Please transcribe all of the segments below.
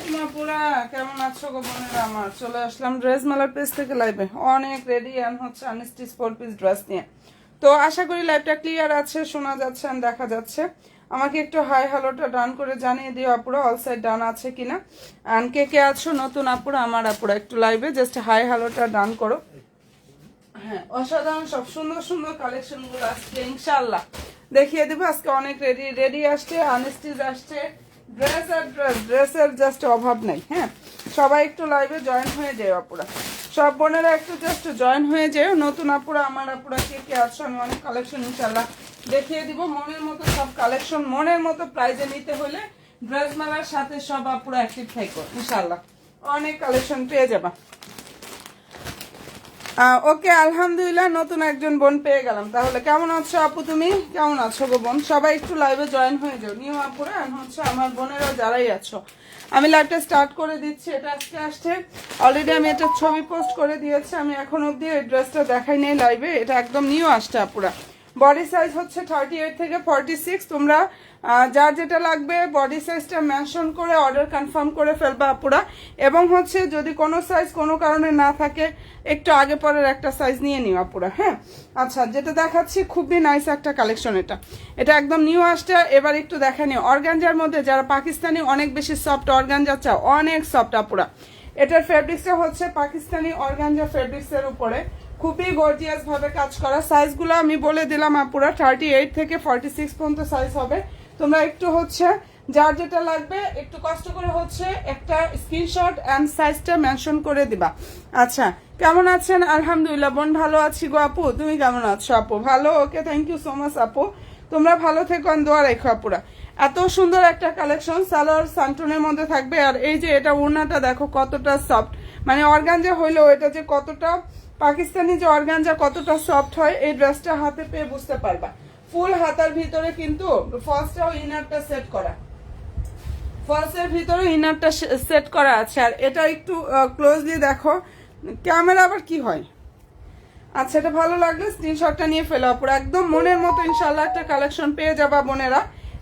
আলাইকুম আপুরা, কেমন আছো গো বোনেরা আমার? চলে আসলাম ড্রেস মেলার পেজ থেকে লাইভে অনেক রেডি হচ্ছে আনস্টিচ 4 পিস ড্রেস নিয়ে। তো আশা করি লাইভটা ক্লিয়ার আছে, শোনা যাচ্ছে আর দেখা যাচ্ছে। আমাকে একটু হাই হ্যালোটা ডান করে জানিয়ে দিও আপুরা, অল সাইড ডান আছে কিনা। অ্যান্ড কে কে আছো নতুন আপুরা আমার আপুরা, একটু লাইভে জাস্ট হাই হ্যালোটা ডান করো। হ্যাঁ, অসাধারণ সব সুন্দর সুন্দর কালেকশনগুলো আসছে ইনশাআল্লাহ দেখিয়ে দেবো আজকে। অনেক রেডি আসছে, আনস্টিচ আসছে, ড্রেসের জাস্ট অভাব নেই। হ্যাঁ, সবাই একটু লাইভে জয়েন হয়ে যায় আপুরা, সব বোনেরা একটু জাস্ট জয়েন হয়ে যায়। নতুন আপুরা আমার আপুরা কে কে আছো, আমি অনেক কালেকশন ইনশাআল্লাহ দেখিয়ে দিব। মনের মতো সব কালেকশন মনের মতো প্রাইজে নিতে হলে ড্রেস মেলার সাথে সব আপুরা অ্যাক্টিভ থাকো ইনশাআল্লাহ, অনেক কালেকশন পেয়ে যাবা। ওকে, আলহামদুলিল্লাহ নতুন একজন বোন পেয়ে গেলাম। তাহলে কেমন আছো আপু, তুমি কেমন আছো গো বোন? সবাই একটু লাইভে জয়েন হয়ে যাও নিউ আপুরা, হচ্ছে আমার বোনেরা যারাই আছো। আমি লাইভটা স্টার্ট করে দিচ্ছি। এটা আজকে আসছে, অলরেডি আমি এটা ছবি পোস্ট করে দিয়েছি। আমি এখন অবধি এই ড্রেসটা দেখাই নেই লাইভে, এটা একদম নিউ আসছে আপুরা। বডি সাইজ হচ্ছে 38 থেকে 46। তোমরা যার যেটা লাগবে বডি সাইজটা মেনশন করে অর্ডার কনফার্ম করে ফেলবা আপুরা। এবং হচ্ছে যদি কোনো সাইজ কোনো কারণে না থাকে একটু আগে পরের একটা সাইজ নিয়ে নিও আপুরা। হ্যাঁ, আচ্ছা, যেটা দেখাচ্ছি খুবই নাইস একটা কালেকশন। এটা একদম নিউ আসছে। এবার একটু দেখে নিও অর্গানজার মধ্যে, যারা পাকিস্তানি অনেক বেশি সফট অর্গানজা চাও, অনেক সফট আপুরা। এটার ফেব্রিক্সটা হচ্ছে পাকিস্তানি অর্গানজা ফেব্রিক্সের উপরে খুবই গর্জিয়াস ভাবে কাজ করা। সাইজগুলো আমি বলে দিলাম আপুরা, 38 থেকে 46 পর্যন্ত সাইজ হবে। তোমরা একটু হচ্ছে যার যেটা লাগবে একটু কষ্ট করে হচ্ছে একটা স্ক্রিনশট এন্ড সাইজটা মেনশন করে দিবা। আচ্ছা, কেমন আছেন? আলহামদুলিল্লাহ বোন, ভালো আছি গো আপু, তুমি কেমন আছো আপু? ভালো, ওকে, থ্যাংক ইউ সো মাচ আপু। তোমরা ভালো থেকো, দোয়া রেখো আপুরা। এত সুন্দর একটা কালেকশন, সালোয়ার সান্টনের মধ্যে থাকবে। আর এই যে এটা ওড়নাটা দেখো কতটা সফট, মানে অর্গানজা হইলেও এটা যে কতটা পাকিস্তানি যে অর্গানজা কতটা সফট হয় এই ড্রেসটা হাতে পেয়ে বুঝতে পারবা। ফুল হাতার ভিতরে কিন্তু ফলসটাও ইনারটা সেট করা, ফলসের ভিতরে ইনারটা সেট করা আছে। আর এটা একটু ক্লোজলি দেখো, ক্যামেরা আবার কি হয়। আচ্ছা, এটা ভালো লাগলে স্ক্রিনশটটা নিয়ে ফেলো পুরো, একদম মনের মতো ইনশাল্লাহ একটা কালেকশন পেয়ে যাবা বোনেরা।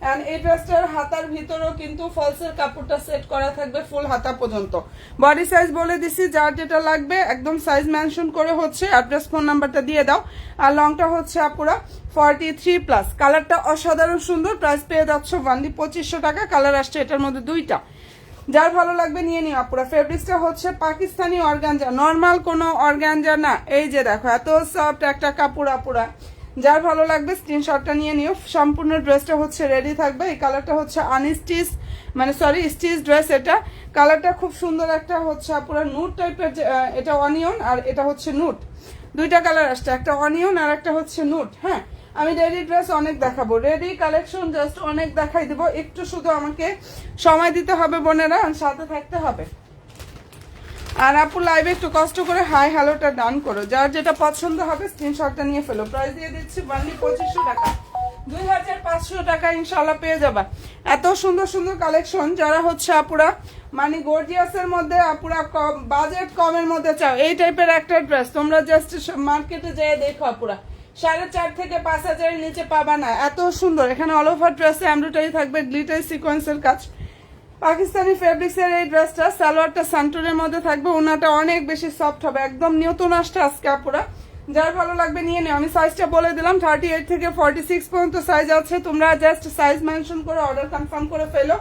এন্ড এই ড্রেসটার হাতার ভিতরেও কিন্তু ফলসের কাপড়টা সেট করা থাকবে ফুল হাতা পর্যন্ত। বডি সাইজ বলে দিছি, যার যেটা লাগবে একদম সাইজ মেনশন করে হচ্ছে অ্যাড্রেস ফোন নাম্বারটা দিয়ে দাও। আর লংটা হচ্ছে আপুরা 43+। কালারটা অসাধারণ সুন্দর, প্রাইস পেয়ে যাচ্ছ ওনলি 2500 টাকা। কালার আসছে এটার মধ্যে দুইটা, যার ভালো লাগবে নিয়ে নিও আপুরা। ফেব্রিক্সটা হচ্ছে পাকিস্তানি অর্গানজা, নর্মাল কোনো অর্গানজা না। এই যে দেখো এত সফট একটা কাপড় আপুরা, যার ভালো লাগবে স্ক্রিনশটটা নিয়ে নিও। সম্পূর্ণ ড্রেসটা হচ্ছে রেডি থাকবে। এই কালারটা হচ্ছে আনস্টিচ, মানে সরি স্টিচ ড্রেস। এটা কালারটা খুব সুন্দর একটা হচ্ছে আপুরা নুট টাইপের, এটা অনিয়ন আর এটা হচ্ছে নুট, দুইটা কালার আসছে, একটা অনিয়ন আর একটা হচ্ছে নুট। হ্যাঁ, আমি রেডি ড্রেস অনেক দেখাবো, রেডি কালেকশন জাস্ট অনেক দেখাই দিব। একটু শুধু আমাকে সময় দিতে হবে বোনেরা, সাথে থাকতে হবে। আর আপু লাইভে একটু কষ্ট করে হাই হ্যালোটা ডান করো, যার যেটা পছন্দ হবে স্ক্রিনশটটা নিয়ে ফেলো। প্রাইস দিয়ে দিচ্ছি অনলি 2500 টাকা, 2500 টাকা ইনশাল্লাহ পেয়ে যাবা। এত সুন্দর সুন্দর কালেকশন, যারা হচ্ছে আপুরা মানে গর্জিয়াসের মধ্যে আপুরা বাজেট কমের মধ্যে চাও এই টাইপের একটা ড্রেস, তোমরা জাস্ট মার্কেটে যেয়ে দেখো আপুরা 4.5 থেকে 5,000 নিচে পাবা না। এত সুন্দর, এখানে অল ওভার ড্রেসে এমব্রয়ডারি থাকবে, গ্লিটার সিকোয়েন্সের কাজ। পাকিস্তানি ফেব্রিক্সের এই ড্রেসটা, সালোয়ারটা সান্টুরের মধ্যে থাকবে, ওনাটা অনেক বেশি সফট হবে, একদম নতুন আসছে আজকে আপুরা। যার ভালো লাগবে নিয়ে নিও। আমি সাইজটা বলে দিলাম 38 থেকে 46 পর্যন্ত সাইজ আছে। তোমরা জাস্ট সাইজ মেনশন করে অর্ডার কনফার্ম করে ফেলো।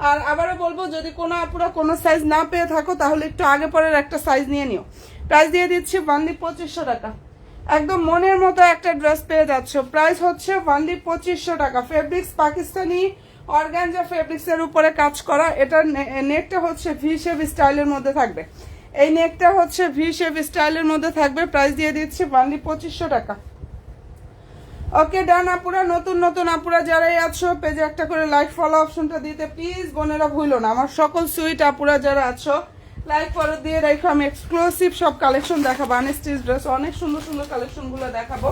আর আবারও বলবো, যদি কোনো আপুরা কোনো সাইজ না পেয়ে থাকো তাহলে একটু আগে পরের একটা সাইজ নিয়ে নিও। প্রাইস দিয়ে দিচ্ছি অনলি 2500 টাকা, একদম মনের মতো একটা ড্রেস পেয়ে যাচ্ছ। প্রাইস হচ্ছে অনলি 2500 টাকা। ফেব্রিক্স পাকিস্তানি অর্গানজা ফেব্রিক্স এর উপরে কাজ করা। এটার নেকটা হচ্ছে ভি শেপ স্টাইলের মধ্যে থাকবে, এই নেকটা হচ্ছে ভি শেপ স্টাইলের মধ্যে থাকবে। প্রাইস দিয়ে দিচ্ছি অনলি 2500 টাকা। ওকে ডান আপুরা, নতুন নতুন আপুরা যারাই আছো পেজে একটা করে লাইক ফলো অপশনটা দিতে প্লিজ বোনেরা ভুলো না। আমার সকল সুইট আপুরা যারা আছো লাইক ফলো দিয়ে রেখো। আমি এক্সক্লুসিভ সব কালেকশন দেখাবো, আনস্টিচ ড্রেস অনেক সুন্দর সুন্দর কালেকশন গুলো দেখাবো।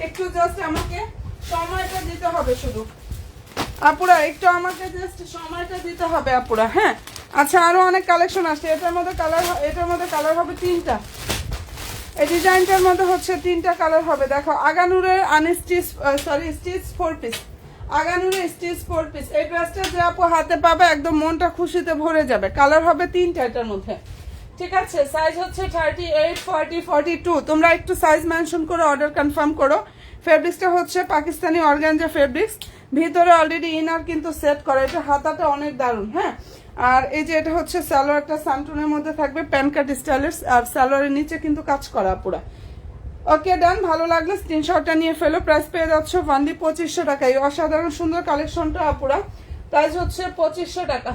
একটু জাস্ট আমাকে সময়টা দিতে হবে শুধু আপুরা, একটু আমাকে জাস্ট সময়টা দিতে হবে আপুরা। হ্যাঁ, আচ্ছা, আরো অনেক কালেকশন আসছে। এটার মধ্যে কালার হবে 3টা। এই ডিজাইনটার মধ্যে হচ্ছে 3টা কালার হবে। দেখো আগানুরের আনস্টিচ স্টিচ 4 পিস, আগানুরে স্টিচ 4 পিস। এই ড্রেসটা যে আপু হাতে পাবে একদম মনটা খুশিতে ভরে যাবে। কালার হবে 3টা এটার মধ্যে, ঠিক আছে। সাইজ হচ্ছে 38, 40, 42। তোমরা একটু সাইজ মেনশন করে অর্ডার কনফার্ম করো। ফেব্রিক্সটা হচ্ছে পাকিস্তানি অর্গানজা ফেব্রিক্স, ভিতরে অলরেডি ইনার কিন্তু সেট করা। এটা হাতাটা অনেক দারুণ, হ্যাঁ। আর এই যে এটা হচ্ছে সালোয়ারটা সান্টুনের মধ্যে থাকবে প্যানকাট স্টাইলের, আর সালোয়ারের নিচে কিন্তু কাজ করা পুরা। ওকে ডান, ভালো লাগলে স্ক্রিনশটটা নিয়ে ফেলো। প্রাইস পেয়ে যাচ্ছ অনলি 2500 টাকা। এই অসাধারণ সুন্দর কালেকশনটা আপুরা, প্রাইস হচ্ছে 2500 টাকা।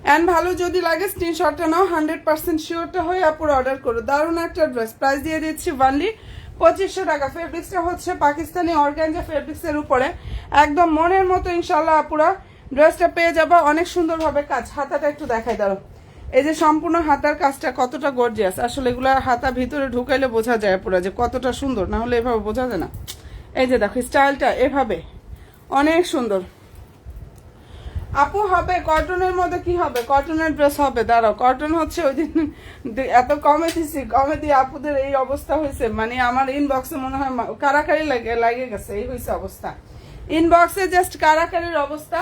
অ্যান্ড ভালো যদি লাগে স্ক্রিনশটটা নাও, 100% শিওরটা হয়ে আপুরা অর্ডার করো। দারুণ একটা ড্রেস, প্রাইস দিয়ে দিচ্ছি অনলি 2500 টাকা। ফেব্রিক্সটা হচ্ছে পাকিস্তানি অর্গানজা ফেব্রিক্সের উপরে, একদম মনের মতো ইনশাল্লাহ আপুরা ড্রেসটা পেয়ে যাবা। অনেক সুন্দরভাবে কাজ, হাতাটা একটু দেখাই দাও। এই যে সম্পূর্ণ হাতার কাজটা কতটা গর্জিয়াস, আসলে এগুলা হাতা ভিতরে ঢুকাইলে বোঝা যায় পুরো যে কতটা সুন্দর, না হলে এভাবে বোঝা যায় না। এই যে দেখো স্টাইলটা এভাবে অনেক সুন্দর। আপু হবে কটনের মধ্যে, কি হবে কটনের ড্রেস হবে। দাঁড়াও, কটন হচ্ছে ওই দিন এত কমে দিছি, কমে দিয়ে আপুদের এই অবস্থা হয়েছে, মানে আমার ইনবক্সে মনে হয় কারাকারি লাগে গেছে, এই হয়েছে অবস্থা। ইনবক্সে জাস্ট কারাকারির অবস্থা।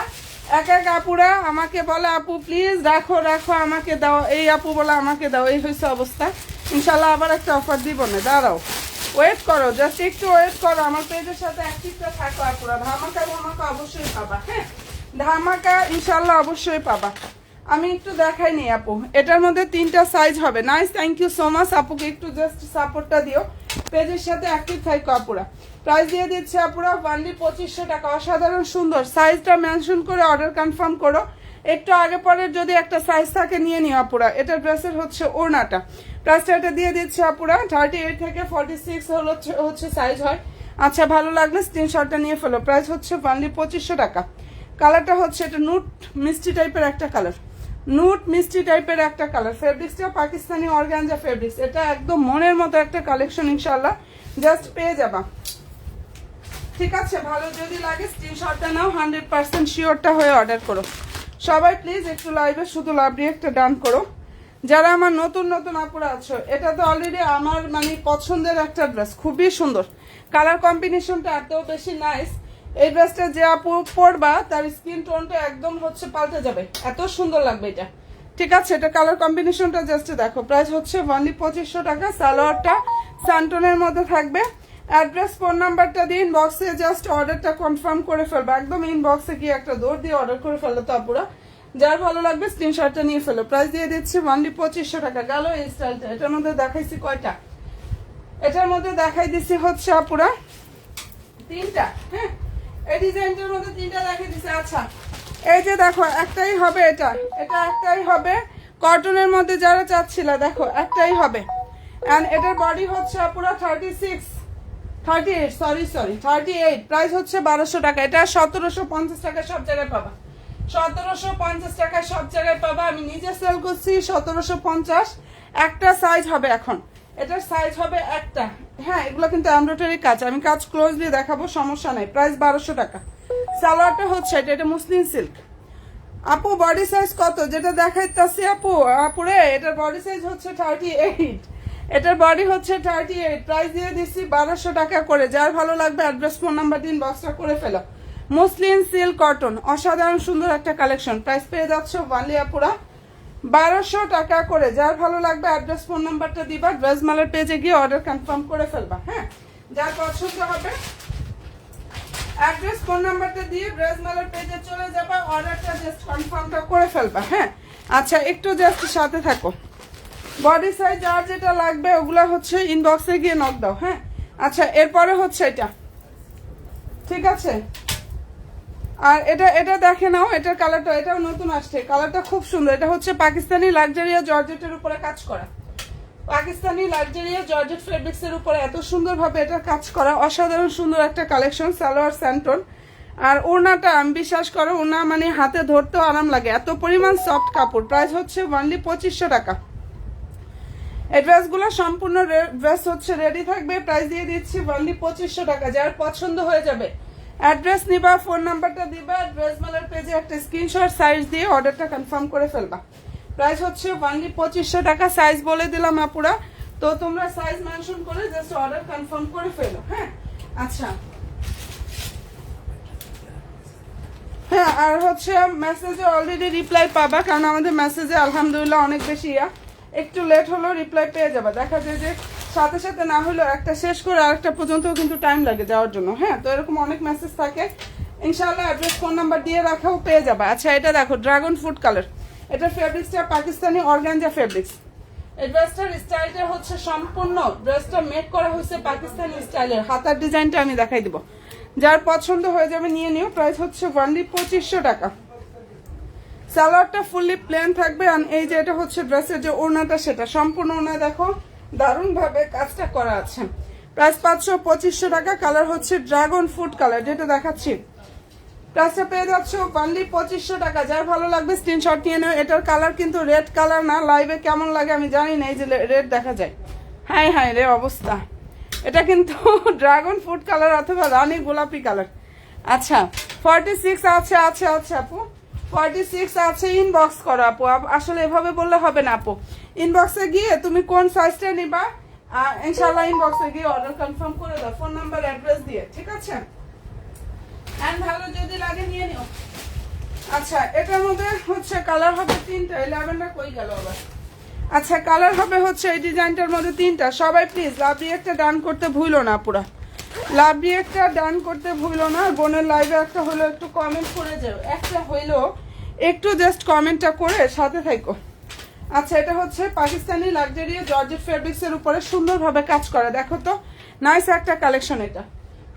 এক এক আপুরা আমাকে বলে আপু প্লিজ রাখো রাখো আমাকে দাও, এই আপু বলে আমাকে দাও, এই হয়েছে অবস্থা। ইনশাল্লাহ আবার একটা অফার দিব না, দাঁড়াও ওয়েট করো, জাস্ট একটু ওয়েট করো। আমার পেজের সাথে অ্যাক্টিভটা থাকো আপুরা। ধামাকা ধামাকা অবশ্যই পাবা, হ্যাঁ ধামাকা ইনশাল্লাহ অবশ্যই পাবা। আমি একটু দেখাই নি আপু, এটার মধ্যে 3টা সাইজ হবে। Nice, thank you so much. আপুকে একটু জাস্ট সাপোর্টটা দিও, পেজের সাথে অ্যাক্টিভ থাকো আপুরা। প্রাইস দিয়ে দিচ্ছে আপুরা অনলি 2500 টাকা। অসাধারণ সুন্দর, সাইজটা মেনশন করে অর্ডার কনফার্ম করো। একটু আগে পরের যদি একটা সাইজ থাকে নিয়ে নিও আপুরা। এটা ড্রেসের হচ্ছে ওড়নাটা, প্রাইসটা এটা দিয়ে দিচ্ছে আপুরা 38 থেকে 46 হচ্ছে সাইজ হয়। আচ্ছা ভালো লাগলে স্ক্রিনশটটা নিয়ে ফেলো। প্রাইস হচ্ছে অনলি 2500 টাকা। কালারটা হচ্ছে এটা নুট মিষ্টি টাইপের একটা কালার, নুট মিষ্টি টাইপের একটা কালার। ফেব্রিক্সটা পাকিস্তানি অর্গানজা ফেব্রিক্স, এটা একদম মনের মতো একটা কালেকশন ইনশাল্লাহ জাস্ট পেয়ে যাবা, ঠিক আছে। ভালো যদি লাগে স্ক্রিনশটটা নাও, 100% শিওরটা হয়ে অর্ডার করো। সবাই প্লিজ একটু লাইভে শুধু লাভ রিয়েক্টটা ডান করো। যারা আমার নতুন নতুন আপুরা আছো, এটা তো অলরেডি আমার মানে পছন্দের একটা ড্রেস, খুবই সুন্দর। কালার কম্বিনেশনটা এত বেশি নাইস। এই ড্রেসটা যে আপু পরবা তার স্কিন টোনটা একদম হচ্ছে পাল্টে যাবে, এত সুন্দর লাগবে এটা, ঠিক আছে। এটা কালার কম্বিনেশনটা জাস্ট দেখো। প্রাইস হচ্ছে অনলি 2500 টাকা। সালোয়ারটা সান্টনের মধ্যে থাকবে। অ্যাড্রেস ফোন নাম্বারটা দিয়ে ইনবক্সে জাস্ট অর্ডারটা কনফার্ম করে ফেলবো। একদম ইনবক্সে গিয়ে একটা দৌড় দিয়ে অর্ডার করে ফেললো তো আপুরা। যার ভালো লাগবে স্ক্রিনশটটা নিয়ে ফেলো। প্রাইস দিয়ে দিচ্ছি অনলি 2500 টাকা। গেল এই স্টাইলটা। এটার মধ্যে দেখাইছি কয়টা, এটার মধ্যে দেখাই দিচ্ছি হচ্ছে আপুরা 3টা, হ্যাঁ এই ডিজাইনটার মধ্যে 3টা দেখাই দিচ্ছি। আচ্ছা এই যে দেখো একটাই হবে, এটা একটাই হবে কটনের মধ্যে যারা চাচ্ছিল, দেখো একটাই হবে। এন্ড এটার বডি হচ্ছে পুরো 38, প্রাইস হচ্ছে 1200 টাকা। এটা 1750 টাকা সব জায়গায় পাবা, 1750 টাকায় সব জায়গায় পাবা। আমি নিজে সেল করছি 1750। একটা সাইজ হবে এখন, এটার সাইজ হবে একটা, হ্যাঁ এগুলো কিন্তু এমব্রয়ডারি কাজ, আমি কাজ ক্লোজলি দেখাবো, সমস্যা নাই। প্রাইস 1200 টাকা। সালোয়ারটা হচ্ছে এটা মুসলিম সিল্ক। আপু বডি সাইজ কত যেটা দেখাইতেছি আপুরে, এটার বডি সাইজ হচ্ছে 38, এটার বডি হচ্ছে 38। প্রাইস দিয়ে দিচ্ছি 1200 টাকা করে। যার ভালো লাগবে অ্যাড্রেস ফোন নাম্বার দিন, বক্সটা করে ফেলো। মুসলিম সিল্ক কটন, অসাধারণ সুন্দর একটা কালেকশন। প্রাইস পেয়ে যাচ্ছে ওয়ানলি আপুরা 1200 টাকা করে। যার ভালো লাগবে অ্যাড্রেস ফোন নাম্বারটা দিবা, ড্রেস মালের পেজে গিয়ে অর্ডার কনফার্ম করে ফেলবা, হ্যাঁ যার পছন্দ হবে অ্যাড্রেস ফোন নাম্বারটা দিয়ে ড্রেস মালের পেজে চলে যাবা, অর্ডারটা জাস্ট কনফার্মটা করে ফেলবা, হ্যাঁ। আচ্ছা একটু জাস্ট সাথে থাকো। বডি সাইজ আর যেটা লাগবে ওগুলা হচ্ছে ইনবক্সে গিয়ে নক দাও, হ্যাঁ। আচ্ছা এরপরে হচ্ছে এটা, ঠিক আছে। আর এটা দেখে নাও, এটার কালারটা, এটাও নতুন আসছে, কালারটা খুব সুন্দর। এটা হচ্ছে পাকিস্তানি লাক্সারিয়া জর্জেটের উপরে কাজ করা, পাকিস্তানি লাক্সারিয়া জর্জেট ফেব্রিক্সের উপরে এত সুন্দরভাবে এটা কাজ করা, অসাধারণ সুন্দর একটা কালেকশন। সালোয়ার স্যান্টন, আর ওড়নাটা আমি বিশ্বাস করো ওড়না মানে হাতে ধরতেও আরাম লাগে, এত পরিমাণ সফট কাপড়। প্রাইস হচ্ছে অনলি 2500 টাকা। এই ড্রেসগুলো সম্পূর্ণ ড্রেস হচ্ছে রেডি থাকবে। প্রাইস দিয়ে দিচ্ছি অনলি 2500 টাকা। যার পছন্দ হয়ে যাবে অ্যাড্রেস নিবা, ফোন নাম্বারটা দিবা, ড্রেস মালের পেজে একটা স্ক্রিনশট সাইজ দিয়ে অর্ডারটা কনফার্ম করে ফেলবা। প্রাইস হচ্ছে অনলি 2500 টাকা। সাইজ বলে দিলাম আপুরা, তো তোমরা সাইজ মেনশন করে জাস্ট অর্ডার কনফার্ম করে ফেলো, হ্যাঁ। আচ্ছা হ্যাঁ, আর হচ্ছে মেসেজে অলরেডি রিপ্লাই পাবা, কারণ আমাদের মেসেজে আলহামদুলিল্লাহ অনেক বেশি একটু লেট হলেও রিপ্লাই পেয়ে যাবে। দেখা যায় যে সাথে সাথে না হলেও একটা শেষ করে আরেকটা পর্যন্ত কিন্তু টাইম লাগে যাওয়ার জন্য। হ্যাঁ, তো এরকম অনেক মেসেজ থাকে, ইনশাআল্লাহ অ্যাড্রেস ফোন নাম্বার দিয়ে রাখাও পেয়ে যাবে। আচ্ছা, এটা দেখো ড্রাগন ফ্রুট কালার, এটা ফেব্রিক্সটা পাকিস্তানি অর্গানজা ফেব্রিক্স। এই ড্রেসটার স্টাইলটা হচ্ছে সম্পূর্ণ ড্রেসটা মেক করা হয়েছে পাকিস্তানি স্টাইলের। হাতার ডিজাইনটা আমি দেখাই দিব, যার পছন্দ হয়ে যাবে নিয়ে নিও। প্রাইস হচ্ছে অনলি 2500 টাকা। সালোয়ারটা ফুললি প্লেন থাকবে। আর এই যে এটা হচ্ছে ড্রেসের যে ওড়নাটা, সেটা সম্পূর্ণ ওড়না দেখো দারুণভাবে কাজটা করা আছে। প্রাইস 500-2500 টাকা। কালার হচ্ছে ড্রাগন ফ্রুট কালার, যেটা দেখাচ্ছি। প্রাইসটা পেয়ে যাচ্ছ অনলি 2500 টাকা। যার ভালো লাগবে স্ক্রিনশট নিয়ে নেও। এটার কালার কিন্তু রেড কালার না, লাইভে কেমন লাগে আমি জানি না, এই যে রেড দেখা যায়। হাই হাই রে অবস্থা, এটা কিন্তু ড্রাগন ফ্রুট কালার অথবা রানী গোলাপি কালার। আচ্ছা 46 আছে, আছে আছে আপু, 46 আছে। ইনবক্স করো আপু, আসলে এভাবে বললে হবে না আপু। ইনবক্সে গিয়ে তুমি কোন সাইজটা নিবা ইনশাআল্লাহ ইনবক্সে গিয়ে অর্ডার কনফার্ম করে দাও ফোন নাম্বার অ্যাড্রেস দিয়ে, ঠিক আছে? এন্ড ভালো যদি লাগে নিয়ে নিও। আচ্ছা, এটার মধ্যে হচ্ছে কালার হবে 3টা। 11টা কই গেল আবার? আচ্ছা, কালার হবে হচ্ছে এই ডিজাইনটার মধ্যে 3টা। সবাই প্লিজ লাভ একটা ডান করতে ভুলো না, পুরা লাভ একটা ডান করতে ভুলো না। বোনের লাইভে একটা হলো একটু কমেন্ট করে যাও, একটা হইলো একটু জাস্ট কমেন্টটা করে সাথে থাকো। আচ্ছা, এটা হচ্ছে পাকিস্তানি লাক্সারি জর্জেট ফেব্রিক্স এর উপরে সুন্দরভাবে কাজ করা, দেখো তো নাইস একটা কালেকশন। এটা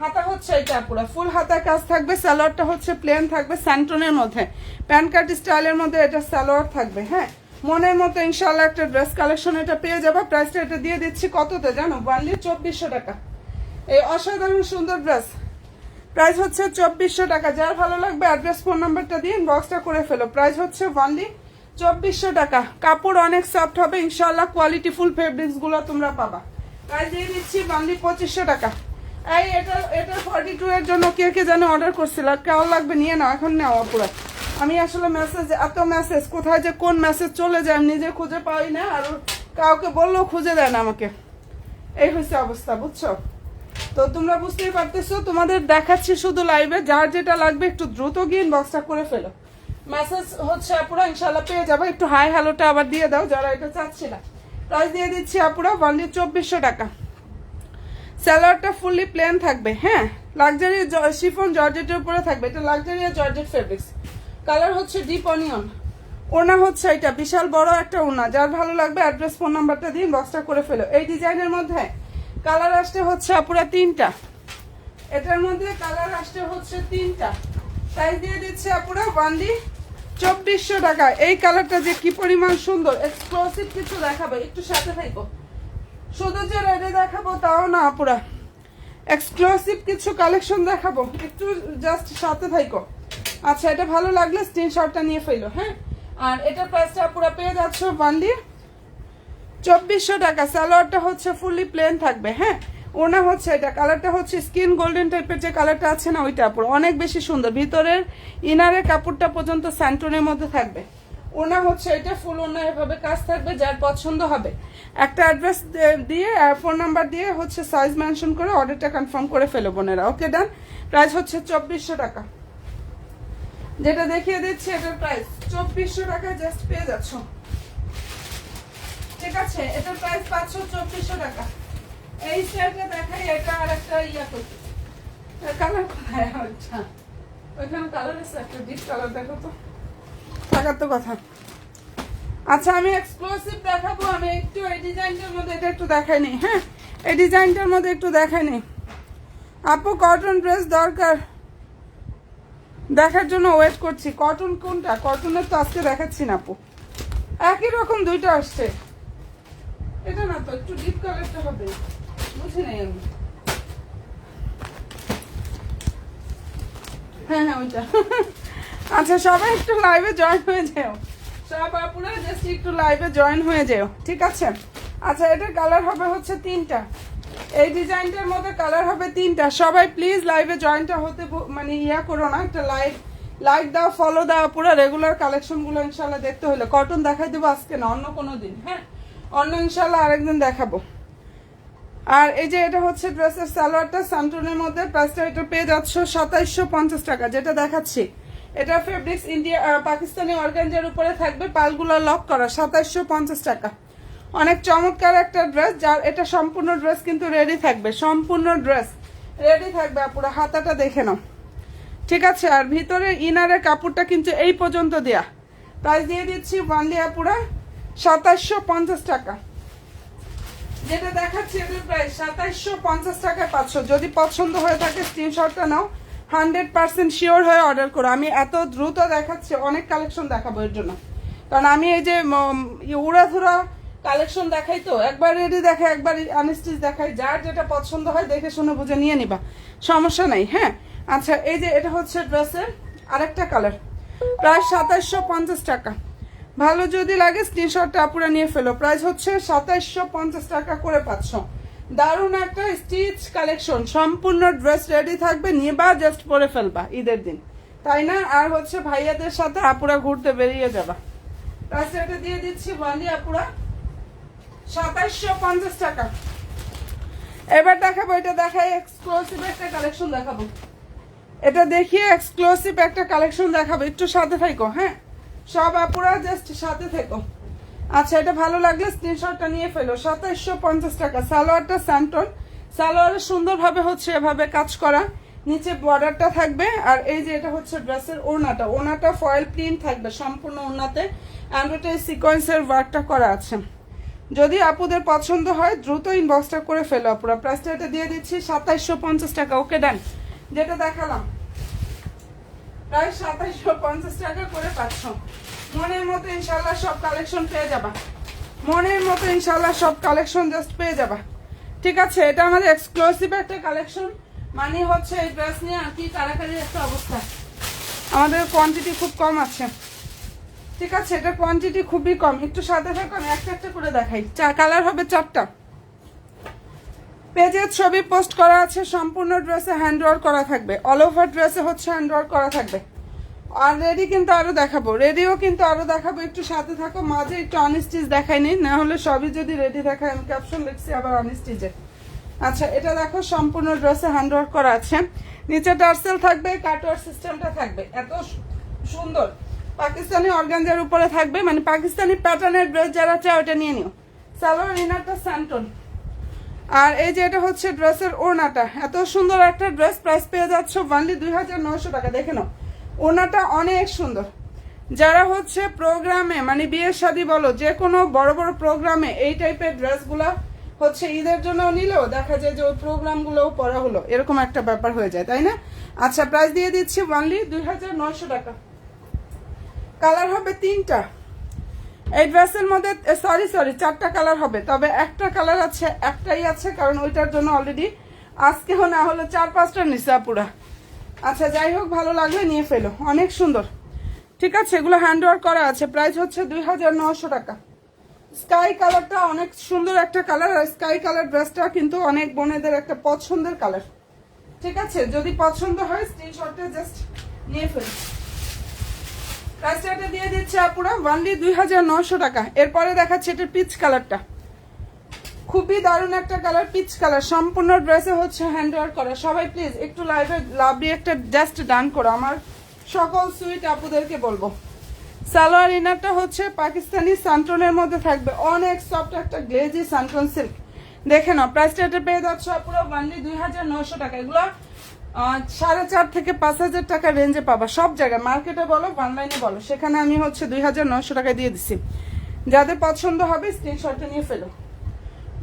হাতা হচ্ছে এটা পুরো ফুল হাতা কাজ থাকবে। সালোয়ারটা হচ্ছে প্লেন থাকবে স্যান্টনের মধ্যে, প্যান কাট স্টাইলের মধ্যে এটা সালোয়ার থাকবে। হ্যাঁ, মনের মতো ইনশাআল্লাহ একটা ড্রেস কালেকশন এটা পেয়ে যাবে। প্রাইসটা এটা দিয়ে দিচ্ছি কততে জানো? অনলি 2400 টাকা। এই অসাধারণ সুন্দর ড্রেস প্রাইস হচ্ছে 2400 টাকা। যার ভালো লাগবে অ্যাড্রেস ফোন নাম্বারটা দিয়ে ইনবক্সটা করে ফেলো। প্রাইস হচ্ছে অনলি 2400 টাকা। কাপড় অনেক সফট হবে ইনশাআল্লাহ, কোয়ালিটি ফুল ফেব্রিক্স গুলো তোমরা পাবা। প্রাইস দিয়ে দিচ্ছি অনলি 2500 টাকা। এই এটা 42 এর জন্য কে কে যেন অর্ডার করছিল, কেমন লাগবে নিয়ে নাও, এখন নেওয়া পুরো। আমি আসলে মেসেজ, এত মেসেজ কোথায় যে কোন মেসেজ চলে যায় আমি নিজে খুঁজে পাই না, আর কাউকে বললেও খুঁজে দেয় না আমাকে। এই হচ্ছে অবস্থা, বুঝছো? তো তোমরা বুঝতেই পারতেছো, তোমাদের দেখাচ্ছি শুধু লাইভে। যার যেটা লাগবে একটু দ্রুত গিয়ে ইনবক্সটা করে ফেলো। মেসেজ হচ্ছে আপুরা ইনশাআল্লাহ পেয়ে যাবে। একটু হাই হ্যালোটা আবার দিয়ে দাও যারা এটা চাচ্ছে না। প্রাইস দিয়ে দিচ্ছি আপুরা অনলি 2400 টাকা। সালোয়ারটা ফুললি প্লেন থাকবে। হ্যাঁ, লাক্সারি শিফন জর্জেটের উপরে থাকবে। এটা লাক্সারি জর্জেট ফেব্রিক্স। কালার হচ্ছে ডিপ অনিয়ন। ওনা হচ্ছে এটা বিশাল বড় একটা ওনা। যার ভালো লাগবে অ্যাড্রেস ফোন নাম্বারটা দিয়ে বক্সটা করে ফেলো। এই ডিজাইনের মধ্যে কালার আসতে হচ্ছে আপুরা 3টা। এটার মধ্যে কালার আসতে হচ্ছে 3টা। প্রাইস দিয়ে দিচ্ছে আপুরা অনলি 2400 টাকা। এই কালারটা যে কি পরিমাণ সুন্দর, এক্সক্লুসিভ কিছু দেখাবে, একটু সাথে থাকো। শুধু যে রেডে দেখাবো তাও না আপুরা, এক্সক্লুসিভ কিছু কালেকশন দেখাবো, একটু জাস্ট সাথে থাকো। আচ্ছা, এটা ভালো লাগলে স্ক্রিনশটটা নিয়ে ফেলো। হ্যাঁ, আর এটা প্রাইসটা আপুরা পেয়ে যাচ্ছ অনলি 2400 টাকা। সালোয়ারটা হচ্ছে ফুললি প্লেন থাকবে। হ্যাঁ, ওনা হচ্ছে এটা, কালারটা হচ্ছে স্কিন গোল্ডেন টাইপের যে কালারটা আছে না, ওইটা আপুরা অনেক বেশি সুন্দর। ভিতরের ইনারের কাপড়টা পর্যন্ত স্যান্টনের মধ্যে থাকবে। ওনা হচ্ছে এটা ফুল ওনা, এভাবে কাজ থাকবে। যার পছন্দ হবে একটা অ্যাড্রেস দিয়ে ফোন নাম্বার দিয়ে হচ্ছে সাইজ মেনশন করে অর্ডারটা কনফার্ম করে ফেলো বোনেরা। ওকে ডান। প্রাইস হচ্ছে 2400 টাকা। যেটা দেখিয়ে দিচ্ছি এটার প্রাইস 2400 টাকা জাস্ট পেয়ে যাচ্ছ, ঠিক আছে? এটার প্রাইস 52400 টাকা। এই স্টাইলটা দেখাই, এটা আর একটা ইয়া করতে কালার কোথায়? আচ্ছা, ওইখানে কালার আছে একটা ডিপ কালার, দেখো তো, থাকার তো কথা। আচ্ছা, আমি এক্সক্লুসিভ দেখাবো। আমি একটু এই ডিজাইনটার মধ্যে এটা একটু দেখাই নি। হ্যাঁ, এই ডিজাইনটার মধ্যে একটু দেখাই নি আপু। কটন ড্রেস দরকার, দেখার জন্য ওয়েট করছি। কটন কোনটা? কটনের তো আজকে দেখাচ্ছি না আপু, একই রকম দুইটা আসছে। এটা না তো, একটু ডিপ কালারটা হবে, বুঝি নাই আমি। হ্যাঁ হ্যাঁ, ওইটা। আচ্ছা, সবাই একটু লাইভে জয়েন হয়ে যাও, সব আপুরা জাস্ট একটু লাইভে জয়েন হয়ে যাও, ঠিক আছে? আচ্ছা, এটার কালার হবে হচ্ছে 3টা। এই ডিজাইনটার মধ্যে কালার হবে 3টা। সবাই প্লিজ লাইভে জয়েনটা হতে মানে ইয়া করো না, একটা লাইক দাও, ফলো দাও। পুরো রেগুলার কালেকশনগুলো ইনশাল্লাহ দেখতে হলে কটন দেখাই দেবো আজকে না, অন্য কোনো দিন। হ্যাঁ, অন্য ইনশাল্লাহ আরেকদিন দেখাবো। আর এই যে এটা হচ্ছে ড্রেসের সালোয়ারটা স্যান্টনের মধ্যে। প্রাইসটা এটা পেয়ে যাচ্ছ 2750 টাকা। যেটা দেখাচ্ছি এটা ফেব্রিক্স ইন্ডিয়া পাকিস্তানি অর্গানজার উপরে থাকবে, পালগুলো লক করা, 2750 টাকা। অনেক চমৎকার একটা ড্রেস, যার এটা সম্পূর্ণ ড্রেস কিন্তু রেডি থাকবে, সম্পূর্ণ ড্রেস রেডি থাকবে আপুরা, হাতাটা দেখে নাও, ঠিক আছে। আর ভিতরে ইনারের কাপড়টা কিন্তু এই পর্যন্ত দেয়া। প্রাইস দিয়ে দিচ্ছি ওয়ানলি আপুরা 2750 টাকা। যেটা দেখাচ্ছি এটার প্রাইস 2750 টাকায় পাচ্ছ। যদি পছন্দ হয়ে থাকে স্ক্রিনশটটা নাও, 100% শিওর হয়ে অর্ডার করো। আমি এত দ্রুত দেখাচ্ছি, অনেক কালেকশন দেখাবো এর জন্য, কারণ আমি এই যে উড়াধুরা কালেকশন দেখাই, তো একবার রেডি দেখাই, একবার আনস্টিচ দেখাই, যার যেটা পছন্দ হয় দেখে শুনে বুঝে নিয়ে নিবা, সমস্যা নাই। হ্যাঁ আচ্ছা, এই যে এটা হচ্ছে ড্রেসের আরেকটা কালার, প্রায় 2750 টাকা। ভালো যদি লাগে স্ক্রিনশটটা আপুরা নিয়ে ফেলো। প্রাইস হচ্ছে 2750 টাকা করে পাচ্ছ। দারুণ একটা স্টিচ কালেকশন, সম্পূর্ণ ড্রেস রেডি থাকবে, নিবা জাস্ট পরে ফেলবা ঈদের দিন, তাই না? আর হচ্ছে ভাইয়াদের সাথে আপুরা ঘুরতে বেরিয়ে যাবা। প্রাইস এটা দিয়ে দিচ্ছি ওয়ানলি আপুরা 2750 টাকা। এবার দেখাবো, এটা দেখাই এক্সক্লুসিভ একটা কালেকশন দেখাবো, এটা দেখিয়ে এক্সক্লুসিভ একটা কালেকশন দেখাবো, একটু সাথে থাকো। হ্যাঁ সব আপুরা জাস্ট সাথে থেকো। আচ্ছা, এটা ভালো লাগলে স্ক্রিনশটটা নিয়ে ফেলো। 2750 টাকা। সালোয়ারটা স্যান্টন, সালোয়ারে সুন্দরভাবে হচ্ছে এভাবে কাজ করা, নিচে বর্ডারটা থাকবে। আর এই যে এটা হচ্ছে ড্রেসের ওড়নাটা, ওড়নাটা ফয়েল প্রিন্ট থাকবে সম্পূর্ণ ওড়নাতে, অ্যান্ড্রয়েড সিকোয়েন্সের ওয়ার্কটা করা আছে। যদি আপুদের পছন্দ হয় দ্রুত ইনবক্সটা করে ফেলো আপুরা। প্রাইসটা এটা দিয়ে দিচ্ছি 2750 টাকা। ওকে ডান, যেটা দেখালাম প্রায় 2750 টাকা করে পাচ্ছ। মনের মতো ইনশাল্লাহ সব কালেকশন পেয়ে যাবা, মনের মতো ইনশাল্লাহ সব কালেকশন জাস্ট পেয়ে যাবা, ঠিক আছে। এটা আমাদের এক্সক্লুসিভ একটা কালেকশন, মানে হচ্ছে এই ড্রেস নিয়ে আর কি কারাকারি একটা অবস্থা। আমাদের কোয়ান্টিটি খুব কম আছে, ঠিক আছে, এটা কোয়ান্টিটি খুবই কম। একটু সাথে থাকো, আমি একটা একটা করে দেখাই। কালার হবে 4টা। পেজের ছবি পোস্ট করা আছে, সম্পূর্ণ ড্রেসে হ্যান্ড ওয়ার্ক করা থাকবে, অল ওভার ড্রেসে হচ্ছে হ্যান্ড ওয়ার্ক করা থাকবে। আর রেডি কিন্তু আরো দেখাবো, রেডিও কিন্তু আরো দেখাবো, একটু সাথে থাকো। মাঝে একটু আনস্টিচ দেখাইনি, না হলে সবই যদি রেডি দেখায়, আমি ক্যাপশন লিখছি আবার আনস্টিচে। আচ্ছা, এটা দেখো সম্পূর্ণ ড্রেসে হ্যান্ড ওয়ার্ক করা আছে, নিচে টার্সেল থাকবে, কাটওয়ার্ক সিস্টেমটা থাকবে, এত সুন্দর। পাকিস্তানি অর্গানজার উপরে থাকবে, মানে পাকিস্তানি প্যাটার্নের ড্রেস যারা চায় ওটা নিয়ে নিও। সালোয়ার ইনারটা স্যান্টন। আর এই যে এটা হচ্ছে ড্রেসের ওড়নাটা, এত সুন্দর একটা ড্রেস। প্রাইস পেয়ে যাচ্ছ ওনলি 2900 টাকা। দেখে নাও, ওড়নাটা অনেক সুন্দর। যারা হচ্ছে প্রোগ্রামে, মানে বিয়ে শাদী বলো, যে কোনো বড় বড় প্রোগ্রামে এই টাইপের ড্রেসগুলা হচ্ছে ঈদের জন্য নিলেও দেখা যায় যে ওই প্রোগ্রামগুলোও পরা হলো, এরকম একটা ব্যাপার হয়ে যায়, তাই না? আচ্ছা, প্রাইস দিয়ে দিচ্ছি ওনলি 2900 টাকা। কালার হবে 3টা এই ড্রেসের মধ্যে, সরি 4টা কালার হবে, তবে একটা কালার আছে, একটাই আছে, কারণ ওইটার জন্য অলরেডি আজকেও না হলো 4-5টা নিচা পুরা। আচ্ছা, যাই হোক, ভালো লাগলে নিয়ে ফেলো, অনেক সুন্দর, ঠিক আছে। এগুলো হ্যান্ড ওয়ার্ক করা আছে। প্রাইস হচ্ছে 2900 টাকা। স্কাই কালারটা অনেক সুন্দর একটা কালার, আর স্কাই কালার ড্রেসটা কিন্তু অনেক বোনেদের একটা পছন্দের কালার, ঠিক আছে। যদি পছন্দ হয় স্ক্রিনশটটা জাস্ট নিয়ে ফেলো। প্রাইসটা দিয়ে দিচ্ছে আপুরা ওনলি 2900 টাকা। এরপরে দেখাচ্ছে এটা পিচ কালারটা, খুবই দারুণ একটা কালার, পিচ কালার। সম্পূর্ণ ড্রেসে হচ্ছে হ্যান্ড ওয়ার্ক করা। সবাই প্লিজ একটু লাইভে লাভলি একটা জাস্ট ডান করো, আমার সকল সুইট আপুদেরকে বলবো। সালোয়ার ইনারটা হচ্ছে পাকিস্তানি সান্টনের মধ্যে থাকবে, অনেক সফট একটা গ্লেজি সান্টন সিল্ক। দেখে নাও, প্রাইসটা এটা পেয়ে যাচ্ছে আপুরা ওনলি 2900 টাকা। এগুলো 4,500 থেকে 5,000 টাকা রেঞ্জে পাবা সব জায়গায়, মার্কেটে বলো অনলাইনে বলো, সেখানে আমি হচ্ছে 2900 টাকায় দিয়ে দিচ্ছি। যাদের পছন্দ হবে স্ক্রিনশটটা নিয়ে ফেলো।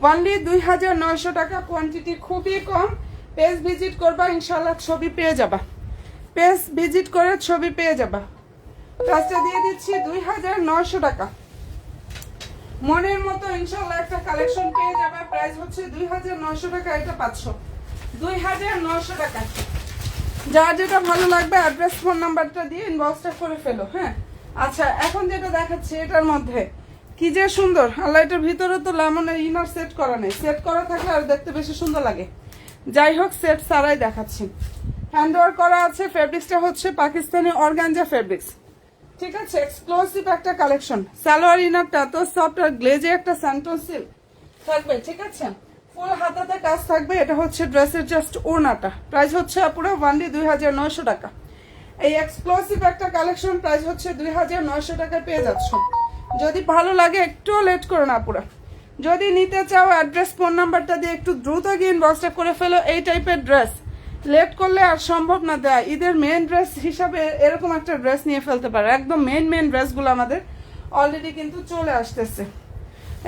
ওনলি 2900 টাকা, কোয়ান্টিটি খুবই কম। পেজ ভিজিট করবা, ইনশাল্লাহ ছবি পেয়ে যাবা, পেজ ভিজিট করে ছবি পেয়ে যাবা। প্রাইসটা দিয়ে দিচ্ছি 2900 টাকা। মনের মতো ইনশাল্লাহ একটা কালেকশন পেয়ে যাবে। প্রাইস হচ্ছে 2900 টাকা, এটা পাচ্ছ 2900 টাকা। যার যেটা ভালো লাগবে অ্যাড্রেস ফোন নাম্বারটা দিয়ে ইনবক্সটা করে ফেলো। হ্যাঁ আচ্ছা, এখন যেটা দেখাচ্ছি এটার মধ্যে কি যে সুন্দর, আল্লাহ, এটার ভিতরে তো লেমনের ইনার সেট করা নেই, সেট করা থাকলে আর দেখতে বেশি সুন্দর লাগে। যাই হোক, সেট সারাই দেখাচ্ছি, হ্যান্ড ওয়ার্ক করা আছে। ফেব্রিক্সটা হচ্ছে পাকিস্তানি অর্গানজা ফেব্রিক্স, ঠিক আছে, এক্সক্লুসিভ একটা কালেকশন। সালোয়ার ইনারটা তো সফট আর গ্লেজে একটা স্যান্টন সিল্ক থাকবে, ঠিক আছে, ফুল হাতাতে কাজ থাকবে। এটা হচ্ছে ড্রেসের জাস্ট ওড়নাটা। প্রাইস হচ্ছে পুরো ওনলি 2900 টাকা। এই এক্সক্লুসিভ একটা কালেকশন, প্রাইস হচ্ছে 2900 টাকায় পেয়ে যাচ্ছ। যদি ভালো লাগে একটু লেট করো না পুরা। যদি নিতে চাও অ্যাড্রেস ফোন নাম্বারটা দিয়ে একটু দ্রুত গিয়ে ইনবক্সটা করে ফেলো। এই টাইপের ড্রেস লেট করলে আর সম্ভব না দেয়। ঈদের মেন ড্রেস হিসাবে এরকম একটা ড্রেস নিয়ে ফেলতে পারো। একদম মেন ড্রেসগুলো আমাদের অলরেডি কিন্তু চলে আসতেছে।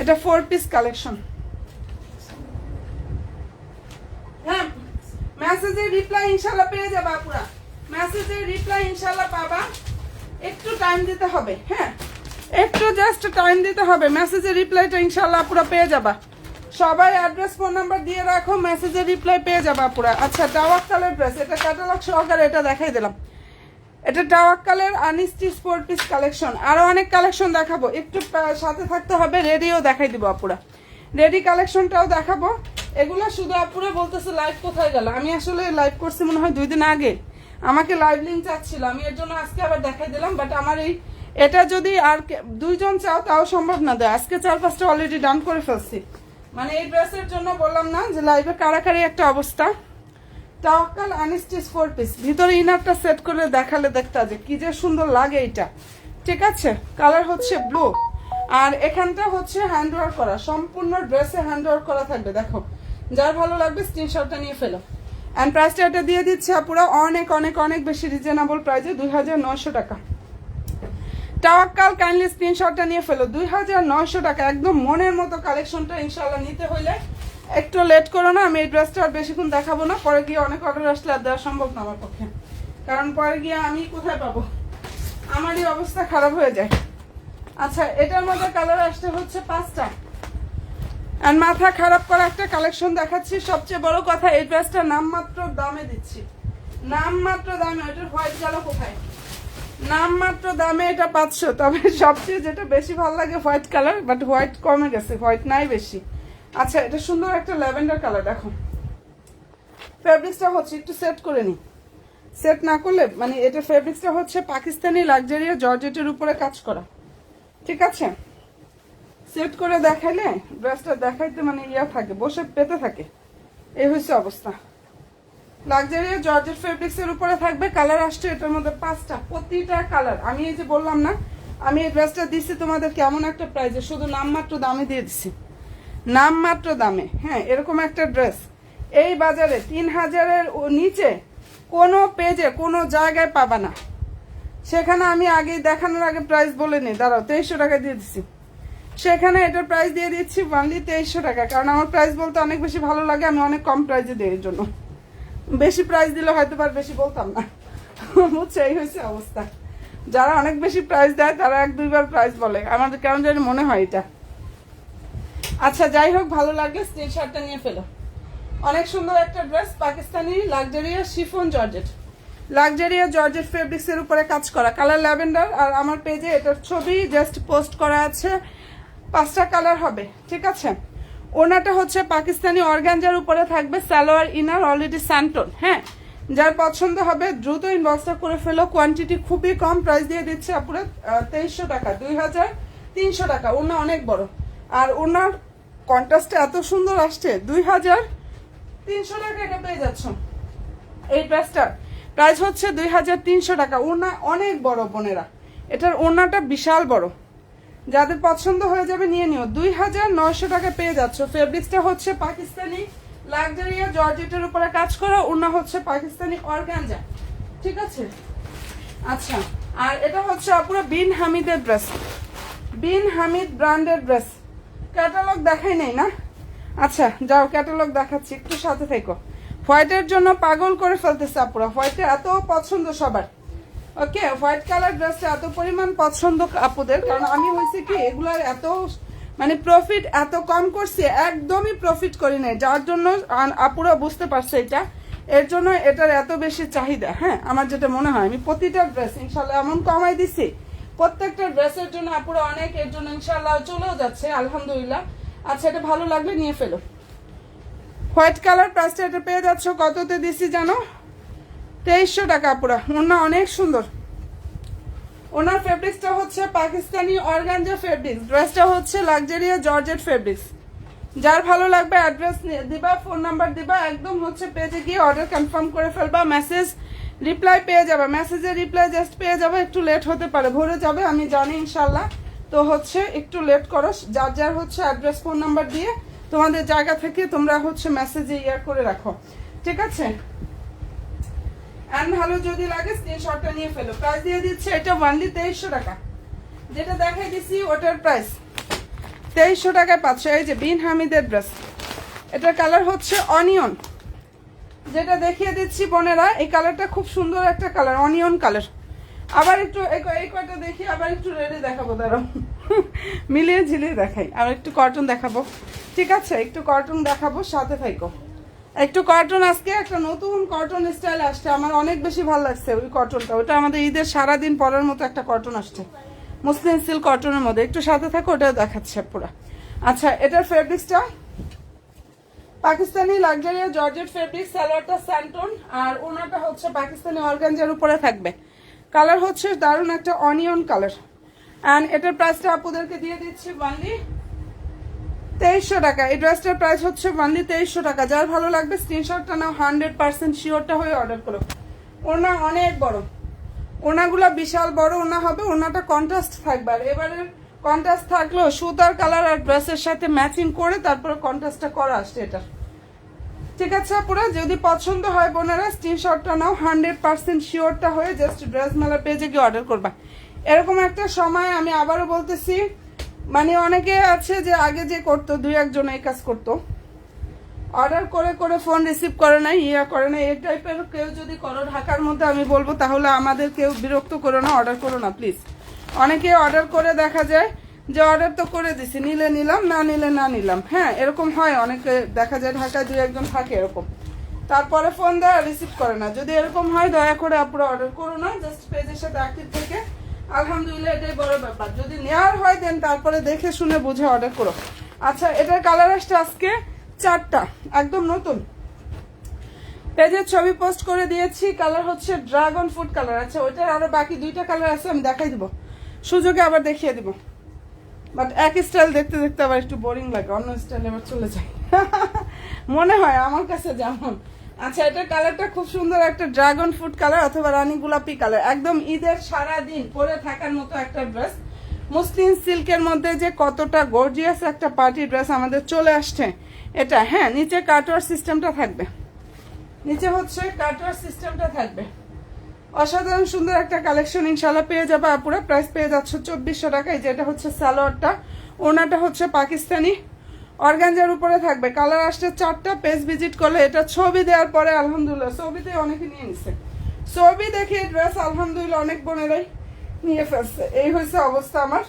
এটা 4 পিস কালেকশন। হ্যাঁ, মেসেজের রিপ্লাই ইনশাল্লাহ পেয়ে যাবা পুরা। মেসেজের রিপ্লাই ইনশাল্লাহ পাবা, একটু টাইম দিতে হবে। হ্যাঁ, একটু জাস্ট টাইম দিতে হবে। মেসেজের রিপ্লাইটা ইনশাল্লাহ পুরো পেয়ে যাবা। সবাই অ্যাড্রেস ফোন নাম্বার দিয়ে রাখো, মেসেজের রিপ্লাই পেয়ে যাবা পুরো। আচ্ছা, টাওয়াক্কালের ড্রেস, এটা ক্যাটালগ সহকারে এটা দেখাই দিলাম। এটা টাওয়াক্কালের আনস্টিচ 4 পিস কালেকশন। আরো অনেক কালেকশন দেখাবো, একটু সাথে থাকতে হবে। রেডিও দেখাই দিব আপুরা, রেডি কালেকশনটাও দেখাবো। এগুলো শুধু আপুরা বলতেছে লাইভ কোথায় গেল। আমি আসলে লাইভ করছি মনে হয় 2 দিন আগে, আমাকে লাইভ লিঙ্ক চাচ্ছিল, আমি এর জন্য আজকে আবার দেখাই দিলাম। বাট আমার এটা যদি আর 2 জন চাও তাও সম্ভব না দেয়। আজকে 4-5টা অলরেডি ডান করে ফেলছি। মানে এই ড্রেসের জন্য বললাম না যে লাইভে কারাকারি একটা অবস্থা। টাওয়াক্কাল আনস্টিচ 4 পিস, ভিতরে ইনারটা সেট করে দেখালে দেখতা যে কি যে সুন্দর লাগে এটা। ঠিক আছে, কালার হচ্ছে ব্লু, আর এখানটা হচ্ছে হ্যান্ড ওয়ার্ক করা, সম্পূর্ণ ড্রেসে হ্যান্ড ওয়ার্ক করা থাকবে। দেখো, যার ভালো লাগবে স্ক্রিনশটটা নিয়ে ফেলো। অ্যান্ড প্রাইসটা এটা দিয়ে দিচ্ছে আপুরা অনেক অনেক অনেক বেশি রিজনেবল প্রাইসে, 2900 টাকা। টাওয়াক্কাল কাইন্ডলি স্ক্রিনশটটা নিয়ে ফেলো, 2900 টাকা। একদম মনের মতো কালেকশনটা ইনশাল্লাহ নিতে হইলে একটু লেট করো না। আমি এই ড্রেসটা আর বেশিক্ষণ দেখাবো না, পরে গিয়ে অনেক অর্ডার আসলে আর দেওয়া সম্ভব না আমার পক্ষে, কারণ পরে গিয়ে আমি কোথায় পাবো, আমারই অবস্থা খারাপ হয়ে যায়। আচ্ছা, এটার মধ্যে কালার আসতে হচ্ছে 5টা। আর মাথা খারাপ করা একটা কালেকশন দেখাচ্ছি। সবচেয়ে বড় কথা, এই ড্রেসটা নামমাত্র দামে দিচ্ছি, নামমাত্র দামে। এটার হোয়াইট গেল কোথায়? নামমাত্র দামে এটা 500। তবে সবচেয়ে যেটা বেশি ভালো লাগে হোয়াইট কালার, বাট হোয়াইট কমে গেছে, হোয়াইট নাই বেশি। আচ্ছা, এটা সুন্দর একটা ল্যাভেন্ডার কালার। দেখো ফেব্রিক্সটা হচ্ছে, একটু সেট করে নি, সেট না করলে মানে এটা ফেব্রিক্সটা হচ্ছে পাকিস্তানি লাক্সারিয়া জর্জেটের উপরে কাজ করা। ঠিক আছে, সেট করে দেখাইলে ড্রেসটা দেখাইতে মানে ইয়া থাকে, বসে পেতে থাকে। এই হচ্ছে অবস্থা। লাক্সারিয়া জর্জেট ফেব্রিক্সের উপরে থাকবে। কালার আসছে এটার মধ্যে 5টা, প্রতিটা কালার। আমি এই যে বললাম না, আমি এই ড্রেসটা দিচ্ছি তোমাদের কেমন একটা প্রাইসে, শুধু নামমাত্র দামে দিয়ে দিচ্ছি, নামমাত্র দামে। হ্যাঁ, এরকম একটা ড্রেস এই বাজারে 3000-এর নিচে কোনো পেজে কোনো জায়গায় পাবা না। সেখানে আমি আগে দেখানোর আগে প্রাইস বলে নিই, দাঁড়াও, 2300 টাকা দিয়ে দিচ্ছি। সেখানে এটার প্রাইস দিয়ে দিচ্ছি অনলি 2300 টাকা, কারণ আমার প্রাইস বলতে অনেক বেশি ভালো লাগে। আমি অনেক কম প্রাইসে দিই, এর জন্য। বেশি প্রাইস দিলে হয়তো আর বেশি বলতাম না, বুঝছো? এই হয়েছে অবস্থা। যারা অনেক বেশি প্রাইস দেয় তারা 1-2বার প্রাইস বলে, আমাদের কেমন জানি মনে হয় এটা। আচ্ছা, যাই হোক, ভালো লাগলে স্ক্রিনশটটা নিয়ে ফেলো। অনেক সুন্দর একটা dress, Pakistani Luxuria chiffon georgette, Luxuria georgette ফেব্রিক্সের উপরে কাজ করা, কালার ল্যাভেন্ডার। আর আমার পেজে এটার ছবি জাস্ট পোস্ট করা আছে, 5টা কালার হবে। ঠিক আছে, ওনাটা হচ্ছে পাকিস্তানি অর্গানজার উপরে থাকবে, সালোয়ার ইনার অলরেডি স্যান্টন। হ্যাঁ, যার পছন্দ হবে দ্রুত ইনবক্সটা করে ফেলো। কোয়ান্টিটি খুবই কম, প্রাইস দিয়ে দিচ্ছে আপুরা 2300 টাকা, 2300 টাকা। ওনা অনেক বড়, আর ওনার কন্ট্রাস্টে এত সুন্দর আসছে। 2300 টাকা এটা পেয়ে যাচ্ছ। এই ড্রেসটার প্রাইস হচ্ছে 2300 টাকা। ওনা অনেক বড় বোনেরা, এটার ওনাটা বিশাল বড়। যাদের পছন্দ হয়ে যাবে নিয়ে নিও। 2900 টাকা পেয়ে যাচ্ছ। ফেব্রিক্সটা হচ্ছে পাকিস্তানি লাক্সারিয়া জর্জেটের উপরে কাজ করা, ওনা হচ্ছে পাকিস্তানি অর্গানজা। ঠিক আছে, আচ্ছা, আর এটা হচ্ছে পুরো বিন হামিদের ড্রেস, বিন হামিদ ব্র্যান্ডের ড্রেস। ক্যাটালগ দেখাই নেই না? আচ্ছা, যাও, ক্যাটালগ দেখাচ্ছি, একটু সাথে থেকো। হোয়াইটের জন্য পাগল করে ফেলতেছে আপুরা, হোয়াইটে এত পছন্দ সবার। ওকে, হোয়াইট কালার ড্রেসটা এত পরিমাণ পছন্দ আপুদের, কারণ আমি হয়েছে কি এগুলার এত মানে প্রফিট এত কম করছি, একদমই প্রফিট করি নাই, যার জন্য আপুরা বুঝতে পারছে এটা, এর জন্য এটার এত বেশি চাহিদা। হ্যাঁ, আমার যেটা মনে হয়, আমি প্রতিটা ড্রেস ইনশাল্লাহ এমন কমাই দিছি, প্রত্যেকটা ড্রেসের জন্য আপুরা অনেক, এর জন্য ইনশাল্লাহ চলেও যাচ্ছে আলহামদুলিল্লাহ। আচ্ছা, এটা ভালো লাগলে নিয়ে ফেলো। হোয়াইট কালার প্রাইসটা এটা পেয়ে যাচ্ছ কততে দিছি জানো? 2300 টাকা আপুরা। ওনা অনেক সুন্দর, ওনার ফেব্রিক্সটা হচ্ছে পাকিস্তানি অর্গানজা ফেব্রিক্স, ড্রেসটা হচ্ছে লাক্সারিয়া জর্জেট ফেব্রিক্স। যার ভালো লাগবে অ্যাড্রেস দিবা, ফোন নাম্বার দিবা, একদম হচ্ছে পেজে গিয়ে অর্ডার কনফার্ম করে ফেলবা। মেসেজ রিপ্লাই পেয়ে যাবে, মেসেজের রিপ্লাই জাস্ট পেয়ে যাবে, একটু লেট হতে পারে, ভরে যাবে আমি জানি ইনশাল্লাহ। তো হচ্ছে একটু লেট করো, যার যার হচ্ছে অ্যাড্রেস ফোন নাম্বার দিয়ে তোমাদের জায়গা থেকে তোমরা হচ্ছে মেসেজে করে রাখো, ঠিক আছে? ভালো যদি লাগে স্ক্রিনশটটা নিয়ে ফেলো। প্রাইস দিয়ে দিচ্ছে এটা অনলি 2300 টাকা। যেটা দেখাই দিছি ওটার প্রাইস 2300 টাকায় পাচ্ছ। এই যে বিন হামিদের ড্রেস, এটার কালার হচ্ছে অনিয়ন। যেটা দেখিয়ে দিচ্ছি বোনেরা, এই কালারটা খুব সুন্দর একটা কালার, অনিয়ন কালার। আবার একটু এই কয়টা দেখি, আবার একটু রেডি দেখাবো, দাঁড়াও মিলিয়ে ঝিলিয়ে দেখাই। আর একটু কটন দেখাবো, ঠিক আছে? একটু কটন দেখাবো, সাথে থাকো। একটু কটন, আজকে একটা নতুন কটন স্টাইল আসছে, আমার অনেক বেশি ভালো লাগছে ওই কটনটা। ওটা আমাদের ঈদের সারাদিন পরার মতো একটা কটন আসছে, মুসলিম সিল্ক কটনের মধ্যে। একটু সাথে থাকো, ওটা দেখাচ্ছে পুরো। আচ্ছা, এটার ফেব্রিক্সটা পাকিস্তানি লাক্সারিয়া জর্জেট ফেব্রিক, সালোয়ারটা স্যান্টন, আর ওনাটা হচ্ছে পাকিস্তানি অর্গানজার উপরে থাকবে। কালার হচ্ছে দারুণ একটা অনিয়ন কালার। অ্যান্ড এটার প্রাইসটা আপুদেরকে দিয়ে দিচ্ছি অনলি 2300 টাকা। এই ড্রেসটার প্রাইস হচ্ছে অনলি 2300 টাকা। যার ভালো লাগবে স্ক্রিনশটটা নাও, 100% শিওরটা হয়ে অর্ডার করো। ওনা অনেক বড়, ওনাগুলো বিশাল বড় ওনা হবে, ওনাটা কন্ট্রাস্ট থাকবে। আর এবারের কন্ট্রাস্ট থাকলেও সুতার কালার আর ড্রেসের সাথে ম্যাচিং করে তারপরে কন্ট্রাস্টটা করা আসছে এটা, ঠিক আছে? পুরো যদি পছন্দ হয় বোনেরা স্ক্রিনশটটা নাও, 100% শিওরটা হয়ে জাস্ট ড্রেস মেলা পেজে গিয়ে অর্ডার করবা। এরকম একটা সময় আমি আবারও বলতেছি, মানে অনেকে আছে যে আগে যে করতো, 2-1 এই কাজ করতো, অর্ডার করে করে ফোন রিসিভ করে না, করে না, এই টাইপের কেউ যদি করো ঢাকার মধ্যে, আমি বলবো তাহলে আমাদের কেউ বিরক্ত করো না, অর্ডার করো না প্লিজ। অনেকে অর্ডার করে দেখা যায় যে অর্ডার তো করে দিছি, নিলে নিলাম, না নিলে না নিলাম। হ্যাঁ, এরকম হয়, অনেকে দেখা যায় ঢাকায় 2-1 থাকে এরকম, তারপরে ফোন দেয় রিসিভ করে না। যদি এরকম হয় দয়া করে আপনারা অর্ডার করো না, জাস্ট পেজের সাথে অ্যাক্টিভ থেকে আলহামদুলিল্লাহ, এটাই বড় ব্যাপার। যদি নেওয়ার হয় দেন তারপরে দেখে শুনে বুঝে অর্ডার করো। আচ্ছা, এটার কালার আসছে আজকে 4টা, একদম নতুন পেজের ছবি পোস্ট করে দিয়েছি। কালার হচ্ছে ড্রাগন ফ্রুট কালার। আচ্ছা, ওইটার আরো বাকি 2টা কালার আছে, আমি দেখাই দিব সুযোগে, আবার দেখিয়ে দিব। বাট এক স্টাইল দেখতে দেখতে আবার একটু বোরিং লাগে, অন্য স্টাইল এবার চলে যায় মনে হয় আমার কাছে যেমন। আচ্ছা, এটার কালারটা খুব সুন্দর, একটা ড্রাগন ফ্রুট কালার অথবা রানী গোলাপি কালার, একদম ঈদের সারাদিন পরে থাকার মতো একটা ড্রেস। মুসলিম সিল্কের মধ্যে যে কতটা গর্জিয়াস একটা পার্টি ড্রেস আমাদের চলে আসছে এটা। হ্যাঁ, নিচে কাটওয়ার সিস্টেমটা থাকবে, নিচে হচ্ছে কাটওয়ার সিস্টেমটা থাকবে। অসাধারণ সুন্দর একটা কালেকশন ইনশাল্লাহ পেয়ে যাবে আপুরা। প্রাইস পেয়ে যাচ্ছে 2400 টাকায়। যেটা হচ্ছে সালোয়ারটা, ওনাটা হচ্ছে পাকিস্তানি অর্গানজার উপরে থাকবে। কালার আসছে 4টা। পেজ ভিজিট করলে এটা ছবি দেওয়ার পরে আলহামদুলিল্লাহ, ছবিতে অনেকে নিয়ে নিছে, ছবি দেখে ড্রেস আলহামদুলিল্লাহ অনেক বোনেরাই নিয়ে ফেলছে। এই হয়েছে অবস্থা আমার।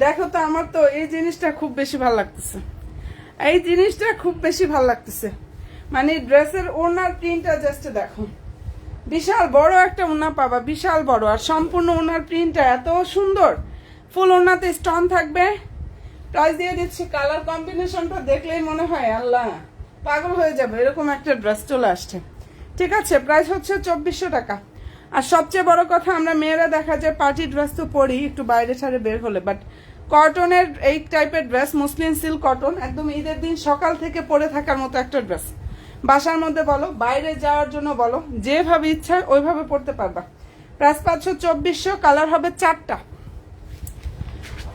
দেখো তো, আমার তো এই জিনিসটা খুব বেশি ভালো লাগতেছে, এই জিনিসটা খুব বেশি ভালো লাগতেছে। মানে ড্রেসের ওনার প্রিন্টটা জাস্ট দেখো, বিশাল বড় একটা ওনা পাবা, বিশাল বড়। আর সম্পূর্ণ ওনার প্রিন্টটা এত সুন্দর, ফুল ওনাতে স্টোন থাকবে। প্রাইস দিয়ে দিচ্ছি, কালার কম্বিনেশনটা দেখলেই মনে হয় আল্লাহ পাগল হয়ে যাবে, এরকম একটা ড্রেস চলে আসছে, ঠিক আছে? প্রাইস হচ্ছে 2400 টাকা। আর সবচেয়ে বড় কথা, আমরা মেয়েরা দেখা যায় পার্টি ড্রেস তো পরি একটু বাইরে ছাড়ে বের হলে, বাট কটনের এই টাইপের ড্রেস, মুসলিম সিল্ক কটন, একদম ঈদের দিন সকাল থেকে পরে থাকার মতো একটা ড্রেস। বাসার মধ্যে বলো, বাইরে যাওয়ার জন্য বলো, যেভাবে ইচ্ছা ওইভাবে পড়তে পারবা। প্রাইস পাচ্ছ 2400, কালার হবে 4টা।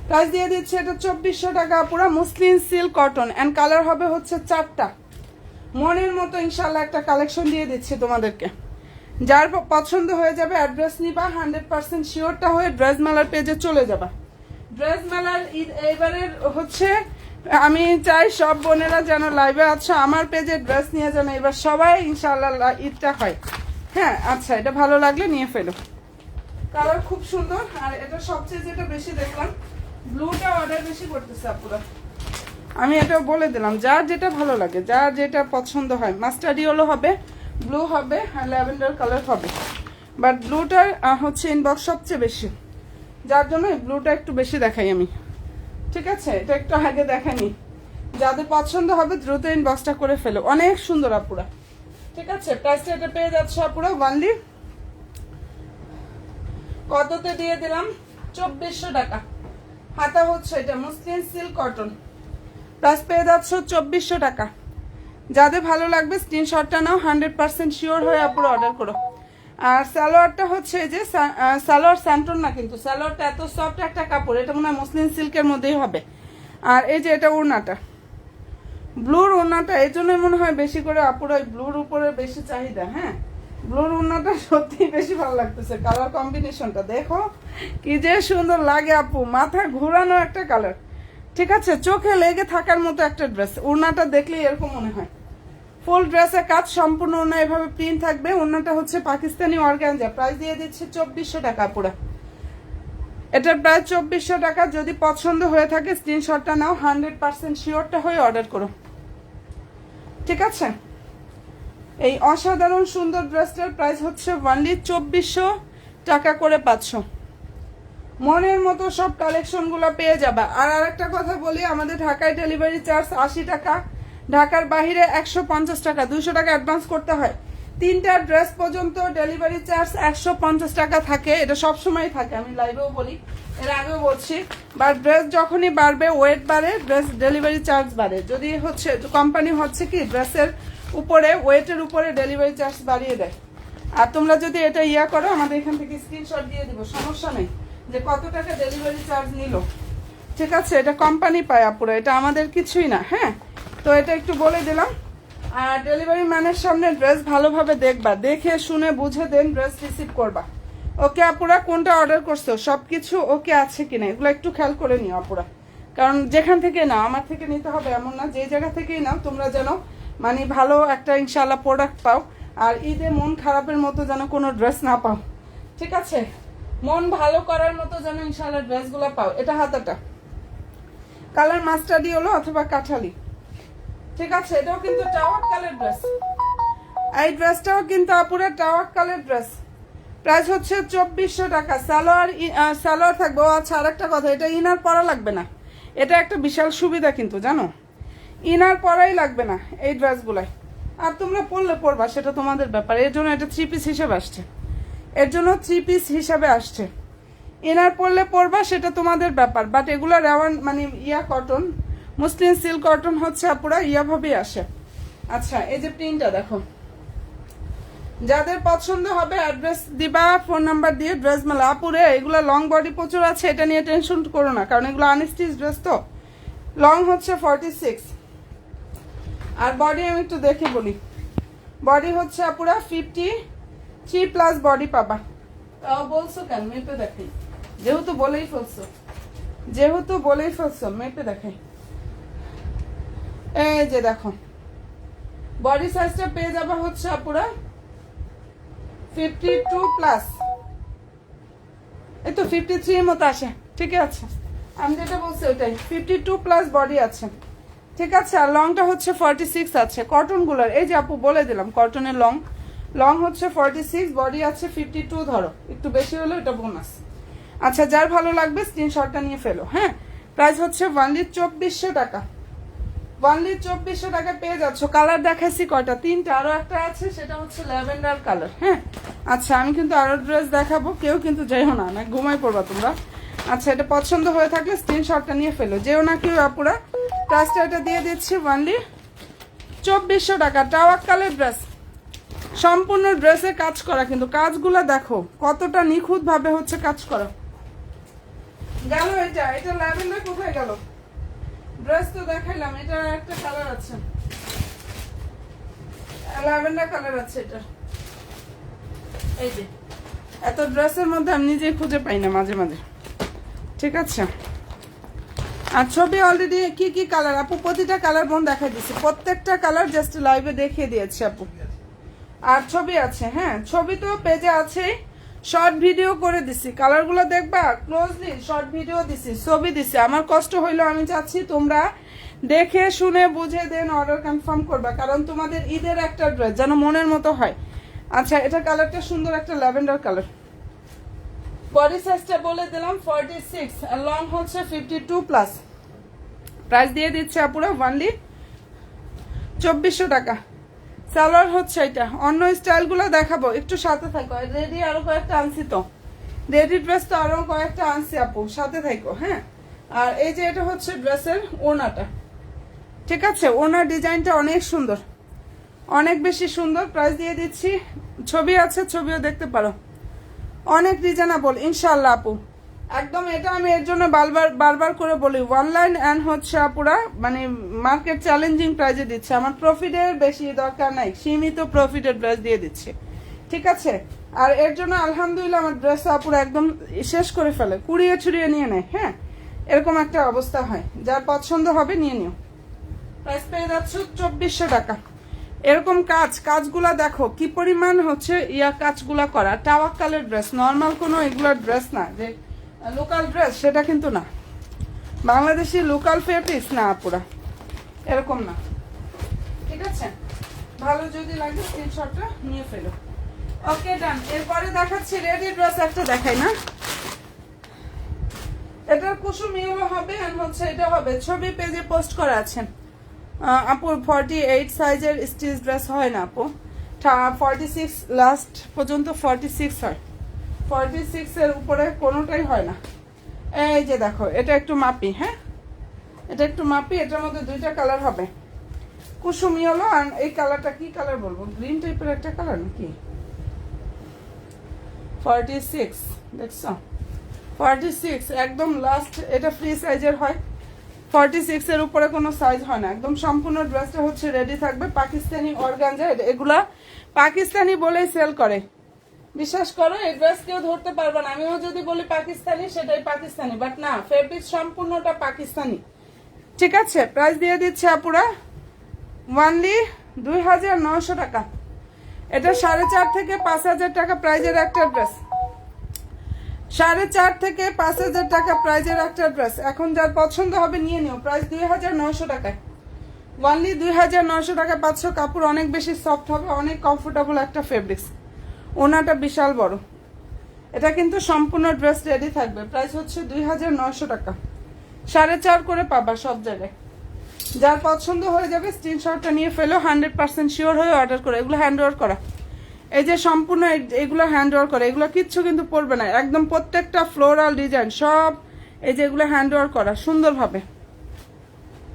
প্রাইস দিয়ে দিচ্ছে এটা 2400 টাকা পুরো মুসলিম সিল্ক কটন, অ্যান্ড কালার হবে হচ্ছে 4টা। মনের মতো ইনশাল্লাহ একটা কালেকশন দিয়ে দিচ্ছি তোমাদেরকে। যার পছন্দ হয়ে যাবে অ্যাড্রেস নিবা, 100% শিওরটা হয়ে ড্রেস মেলার পেজে চলে যাবা। ড্রেস মেলার এইবারের হচ্ছে, আমি চাই সব বোনেরা যেন লাইভে আছো, আমার পেজে ড্রেস নিয়ে যেন এবার সবাই ইনশাল্লাহ ঈদটা হয়। হ্যাঁ, আচ্ছা, এটা ভালো লাগলে নিয়ে ফেলো। কালার খুব সুন্দর। আর এটা সবচেয়ে যেটা বেশি দেখলাম, ব্লুটা অর্ডার বেশি করতেছে আপুরা। আমি এটাও বলে দিলাম, যার যেটা ভালো লাগে, যার যেটা পছন্দ হয়। মাস্টার্ড ইয়েলো হবে, ব্লু হবে, আর ল্যাভেন্ডার কালার হবে। বাট ব্লুটার হচ্ছে ইনবক্স সবচেয়ে বেশি, যার জন্য ব্লুটা একটু বেশি দেখাই আমি, ঠিক আছে? এটা একটু আগে দেখানি, যাদের পছন্দ হবে দ্রুত ইনবক্সটা করে ফেলো। অনেক সুন্দর আপুরা, ঠিক আছে? প্রাইসটা এটা পেয়ে যাচ্ছে আপুরা ওয়ানলি কততে দিয়ে দিলাম? 2400 টাকা। হাতা হচ্ছে এটা মুসলিম সিল্ক কটন, প্রাইস পেয়ে যাচ্ছ 2400 টাকা। যাদের ভালো লাগবে স্ক্রিনশটটা নাও, 100% শিওর হয়ে আপুরা অর্ডার করো। আর সালোয়ারটা হচ্ছে যে সালোয়ার স্যান্টন না, কিন্তু সালোয়ারটা এত সফট একটা কাপড়, এটা মনে হয় মসলিন সিল্কের মধ্যেই হবে। আর এই যে এটা ওড়নাটা, ব্লুর ওড়নাটা, এই জন্যই মনে হয় বেশি করে আপুরা ওই ব্লুর উপরে বেশি চাহিদা। হ্যাঁ, ব্লুর ওড়নাটা সত্যি বেশি ভালো লাগতেছে, কালার কম্বিনেশনটা দেখো কি যে সুন্দর লাগে আপু, মাথা ঘোরানো একটা কালার। ঠিক আছে, চোখে লেগে থাকার মতো একটা ড্রেস, ওড়নাটা দেখলেই এরকম মনে হয়। ফুল ড্রেসের কাজ সম্পূর্ণ ওড়না এভাবে প্রিন্ট থাকবে। ওড়নাটা হচ্ছে পাকিস্তানি অর্গানজা, প্রাইস দিয়ে দিচ্ছে 2400 টাকা পুরা। এটার প্রায় 2400 টাকা। যদি পছন্দ হয়ে থাকে স্ক্রিনশটটা নাও, 100% শিওরটা হয়ে অর্ডার করো। ঠিক আছে, এই অসাধারণ সুন্দর ড্রেসটার প্রাইস হচ্ছে অনলি 2400 টাকা করে পাচ্ছ। মনের মতো সব কালেকশনগুলো পেয়ে যাবা। আর আরেকটা কথা বলি, আমাদের ঢাকায় ডেলিভারি চার্জ 80 টাকা, ঢাকার বাইরে 150 টাকা, 200 টাকা অ্যাডভান্স করতে হয়। 3টা ড্রেস পর্যন্ত ডেলিভারি চার্জ 150 টাকা থাকে, এটা সবসময় থাকে, আমি লাইভেও বলি, এর আগেও বলছি। বা ড্রেস যখনই বাড়বে, ওয়েট বাড়ে, ড্রেস ডেলিভারি চার্জ বাড়ে। যদি হচ্ছে কোম্পানি হচ্ছে কি ড্রেসের উপরে, ওয়েটের উপরে ডেলিভারি চার্জ বাড়িয়ে দেয়। আর তোমরা যদি এটা ইয়া করো, আমাদের এখান থেকে স্ক্রিনশট দিয়ে দিব, সমস্যা নেই যে কত টাকা ডেলিভারি চার্জ নিল। ঠিক আছে, এটা কোম্পানি পায় আপুরা, এটা আমাদের কিছুই না। হ্যাঁ, তো এটা একটু বলে দিলাম। আর ডেলিভারি ম্যানের সামনে ড্রেস ভালোভাবে দেখবা, দেখে শুনে বুঝে দেন ড্রেস রিসিভ করবা। ওকে আপুরা, কোনটা অর্ডার করছো সবকিছু ওকে আছে কিনা এগুলো একটু খেয়াল করে নিও আপুরা, কারণ যেখান থেকে নাও, আমার থেকে নিতে হবে এমন না, যে জায়গা থেকেই নাও তোমরা যেন মানে ভালো একটা ইনশাআল্লাহ প্রোডাক্ট পাও। আর ঈদে মন খারাপের মতো যেন কোনো ড্রেস না পাও। ঠিক আছে, মন ভালো করার মতো যেন ইনশাআল্লাহ ড্রেসগুলো পাও। এটা হাতাটা কালার মাস্টার্ডি হলো অথবা কাঠালি। ঠিক আছে, এটাও কিন্তু টাওয়ার কালার ড্রেস, এই ড্রেসটাও কিন্তু আপুরা টাওয়ার কালার ড্রেস। প্রাইস হচ্ছে 2400 টাকা। সালোয়ার থাকবে। ও আচ্ছা, আরেকটা কথা, এটা ইনার পরা লাগবে না, এটা একটা বিশাল সুবিধা কিন্তু জানো, ইনার পরাই লাগবে না এই ড্রেসগুলাই। আর তোমরা পরলে পরবা, সেটা তোমাদের ব্যাপার। এর জন্য এটা 3 পিস হিসেবে আসছে, এর জন্য 3 পিস হিসাবে আসছে। ইনার পরলে পরবা, সেটা তোমাদের ব্যাপার। বাট এগুলো রেওয়ান মানে ইয়া কটন, মুসলিম সিল্ক কটন হচ্ছে আপুরা ইয়াভাবেই আসে। আচ্ছা, এই যে প্রিন্টটা দেখো, যাদের পছন্দ হবে অ্যাড্রেস দিবা, ফোন নাম্বার দিয়ে ড্রেস মেলা। আপুরে এগুলো লং বডি প্রচুর আছে, এটা নিয়ে টেনশন করো না, কারণ এগুলো আনস্টিচ ড্রেস তো। লং হচ্ছে 46, আর বডি আমি একটু দেখে বলি, বডি হচ্ছে আপুরা 53+ বডি পাবা। তাও বলছো কেন, মেপে দেখাই, যেহেতু বলেই ফেলছো মেপে দেখাই। এই যে দেখো, বডি সাইজটা পেয়ে যাবা হচ্ছে আপুরা 52+, এই তো 53 এর মতো আসে। ঠিক আছে, আমি যেটা বলছি ওইটাই, 52+ বডি আছে। ঠিক আছে, আর লংটা হচ্ছে 46 আছে কটনগুলোর। এই যে আপু বলে দিলাম, কটনের লং হচ্ছে 46, বডি আছে 52, ধরো একটু বেশি হলো এটা বোনাস। আচ্ছা, যার ভালো লাগবে স্ক্রিনশটটা নিয়ে ফেলো। হ্যাঁ, প্রাইস হচ্ছে অনলি 2400 টাকা। অনলি 2400 টাকা পেয়ে যাচ্ছ। কালার দেখাচ্ছি কয়টা, 3টা, আরো একটা আছে, সেটা হচ্ছে ল্যাভেন্ডার কালার। হ্যাঁ, আচ্ছা, আমি কিন্তু আরো ড্রেস দেখাবো, কেউ কিন্তু যেও না, ঘুমাই পড়বা তোমরা। আচ্ছা, এটা পছন্দ হয়ে থাকলে স্ক্রিনশটটা নিয়ে ফেলো, যেও না কেউ আপুরা। প্রাইসটা এটা দিয়ে দিচ্ছি অনলি 2400 টাকা। টাওয়ার কালার ড্রেস, সম্পূর্ণ ড্রেসে কাজ করা, কিন্তু কাজগুলো দেখো কতটা নিখুঁত ভাবে হচ্ছে কাজ করা। গেল এটা ল্যাভেন্ডার কোথায় গেল? ড্রেস তো দেখাইলাম, এটা একটা কালার আছে, ল্যাভেন্ডার কালার আছে এটা। এই যে এত ড্রেসের মধ্যে আমি নিজেই খুঁজে পাই না মাঝে মাঝে। ঠিক আছে, আর ছবি অলরেডি কি কি কালার আপু, প্রতিটা কালার বোন দেখাই দিচ্ছি, প্রত্যেকটা কালার জাস্ট লাইভে দেখিয়ে দিয়েছি আপু। আর ছবি আছে, হ্যাঁ ছবি তো পেজে আছেই, শর্ট ভিডিও করে দিছি, কালারগুলো দেখবা ক্লোজলি, শর্ট ভিডিও দিছি, ছবি দিছি। আমার কষ্ট হইলো, আমি চাচ্ছি তোমরা দেখে শুনে বুঝে দেন অর্ডার কনফার্ম করবা, কারণ তোমাদের ঈদের একটা ড্রেস যেন মনের মতো হয়। আচ্ছা, এটা কালারটা সুন্দর, একটা ল্যাভেন্ডার কালার। বডি সাইজটা বলে দিলাম 46, আর লং হচ্ছে 52+। প্রাইস দিয়ে দিচ্ছে আপুরা অনলি 2400 টাকা। সালোয়ার হচ্ছে এটা। অন্য স্টাইলগুলো দেখাবো, একটু সাথে থাকো। রেডি আরো কয়েকটা আনছি তো, রেডি ড্রেস তো আরো কয়েকটা আনছি আপু, সাথে থাকো। হ্যাঁ, আর এই যে এটা হচ্ছে ড্রেসের ওড়নাটা, ঠিক আছে, ওনার ডিজাইনটা অনেক সুন্দর, অনেক বেশি সুন্দর। প্রাইস দিয়ে দিচ্ছি, ছবি আছে, ছবিও দেখতে পারো। অনেক রিজনেবল ইনশাআল্লাহ আপু, একদম। এটা আমি এর জন্য বারবার করে বলি, ওয়ান লাইন অ্যান্ড হচ্ছে আপুরা মানে মার্কেট চ্যালেঞ্জিং প্রাইজে দিচ্ছে। আমার প্রফিটের বেশি দরকার নাই, সীমিত প্রফিটের প্রাইস দিয়ে দিচ্ছে, ঠিক আছে। আর এর জন্য আলহামদুলিল্লাহ আমার ড্রেস আপুরা একদম শেষ করে ফেলে, কুড়িয়ে ছুড়িয়ে নিয়ে নেয়। হ্যাঁ, এরকম একটা অবস্থা হয়। যার পছন্দ হবে নিয়ে নিও। প্রাইস পেয়ে যাচ্ছ 2400 টাকা। এরকম কাজগুলা দেখো কি পরিমাণ হচ্ছে কাজগুলা করা, টাওয়াক্কালের ড্রেস, নর্মাল কোনো এগুলার ড্রেস না যে লোকাল ড্রেস, সেটা কিন্তু না, বাংলাদেশি লোকাল ফেব্রিক্স না আপুরা, এরকম না, ঠিক আছে। ভালো যদি লাগে স্ক্রিনশটটা নিয়ে ফেলো। ওকে ডান। এরপরে দেখাচ্ছি রেডি ড্রেস একটা, দেখাই না, এটার কুসুম ইয়েলো হবে আর হচ্ছে এটা হবে, ছবি পেজে পোস্ট করা আছেন আপু। 48 সাইজের স্টিচ ড্রেস হয় না আপু, 46 লাস্ট পর্যন্ত 46 হয়, 46 এর উপরে কোনোটাই হয় না। এই যে দেখো, এটা একটু মাপি, হ্যাঁ এটা একটু মাপি, এটার মধ্যে দুইটা কালার হবে, কুসুম ইয়েলো আর এই কালারটা কি কালার বলবো, গ্রিন টাইপের একটা কালার নাকি। 46 দেখছো, 46 একদম লাস্ট, এটা ফ্রি সাইজের হয়, 46 এর উপরে কোনো সাইজ হয় না। একদম সম্পূর্ণ ড্রেসটা হচ্ছে রেডি থাকবে, পাকিস্তানি অর্গানজা, এগুলা পাকিস্তানি বলেই সেল করে, বিশ্বাস করো এই ড্রেস কেউ ধরতে পারবে না। আমিও যদি বলি পাকিস্তানি, সেটাই পাকিস্তানি, বাট না, ফেব্রিক সম্পূর্ণটা পাকিস্তানি, ঠিক আছে। প্রাইস দিয়ে দিচ্ছে আপুরা ওয়ানলি 2900 টাকা। এটা 4.5 থেকে 5000 টাকা প্রাইজের একটা ড্রেস, 4.5 থেকে 5000 টাকা প্রাইজের একটা ড্রেস। এখন যার পছন্দ হবে নিয়ে নিও। প্রাইস 2900 টাকায়, ওয়ানলি 2900 টাকা পাচ্ছ। কাপড় অনেক বেশি সফট হবে, অনেক কমফোর্টেবল একটা ফেব্রিক্স, ওনাটা বিশাল বড়। এটা কিন্তু সম্পূর্ণ ড্রেস রেডি থাকবে। প্রাইস হচ্ছে 2900 টাকা, 4.5 করে পাবা সব জায়গায়। যার পছন্দ হয়ে যাবে স্ক্রিনশটটা নিয়ে ফেলো, 100% শিওর হয়ে অর্ডার করে। এগুলো হ্যান্ড ওয়ার্ক করা, এই যে সম্পূর্ণ এগুলো হ্যান্ড ওয়ার্ক করা, এগুলো কিচ্ছু কিন্তু পড়বে না, একদম প্রত্যেকটা ফ্লোরাল ডিজাইন সব এই যে এগুলো হ্যান্ড ওয়ার্ক করা সুন্দরভাবে,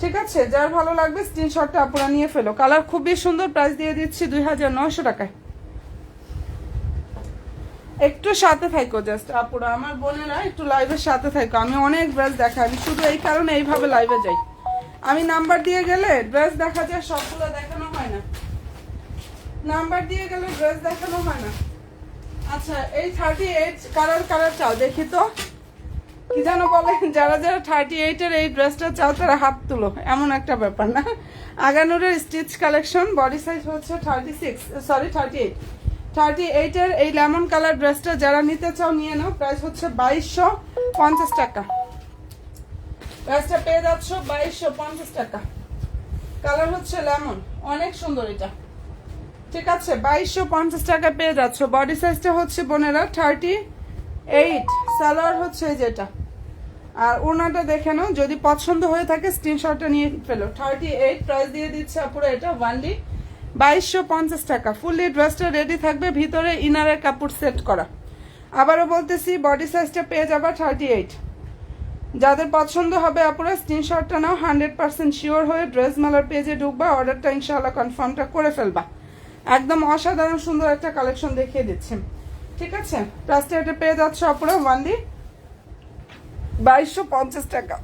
ঠিক আছে। যার ভালো লাগবে স্ক্রিনশটটা আপুরা নিয়ে ফেলো। কালার খুবই সুন্দর। প্রাইস দিয়ে দিচ্ছি 2900 টাকায়। একটু সাথে থাকো জাস্ট আপুরা, আমার বোনেরা একটু লাইভের সাথে থাকো। আমি অনেক ড্রেস দেখাই, আমি শুধু এই কারণে এইভাবে লাইভে যাই। আমি নাম্বার দিয়ে গেলে ড্রেস দেখা যায়, সবগুলো দেখানো হয় না, নাম্বার দিয়ে গেলে ড্রেস দেখানো হয় না। আচ্ছা, এই 38 কালার চাও দেখি তো, কি যেন বলে, যারা 38 এর এই ড্রেসটা চাও তারা হাত তুলো, এমন একটা ব্যাপার না। আগানুরের স্টিচ কালেকশন, বডি সাইজ হচ্ছে 38 এর এই লেমন কালার ড্রেসটা যারা নিতে চাও নিয়ে নাও। প্রাইস হচ্ছে 2250 টাকা। ড্রেসটা পেয়ে যাচ্ছ 2250 টাকা। কালার হচ্ছে লেমন, অনেক সুন্দর এটা, ঠিক আছে। 2250 টাকা পেয়ে যাচ্ছ। বডি সাইজটা হচ্ছে বোনেরা 38, সালোয়ার হচ্ছে যেটা, আর ওনাটা দেখে নাও, যদি পছন্দ হয়ে থাকে স্ক্রিনশটটা নিয়ে ফেলো। 38 প্রাইস দিয়ে দিচ্ছে আপুরা, এটা ওয়ানলি 2250 টাকা। ফুললি ড্রেসটা রেডি থাকবে, ভিতরে ইনারের কাপড় সেট করা। আবারও বলতেছি, বডি সাইজটা পেয়ে যাবা 38। যাদের পছন্দ হবে আপুরা স্ক্রিনশটটা নাও, 100% শিওর হয়ে ড্রেস মেলার পেজে ঢুকবা, অর্ডারটা ইনশাআল্লাহ কনফার্মটা করে ফেলবা। একদম অসাধারণ সুন্দর একটা কালেকশন দেখিয়ে দিচ্ছি, ঠিক আছে। প্রাইসটা এটা পেয়ে যাচ্ছে আপুরা ওয়ানলি 2250 টাকা।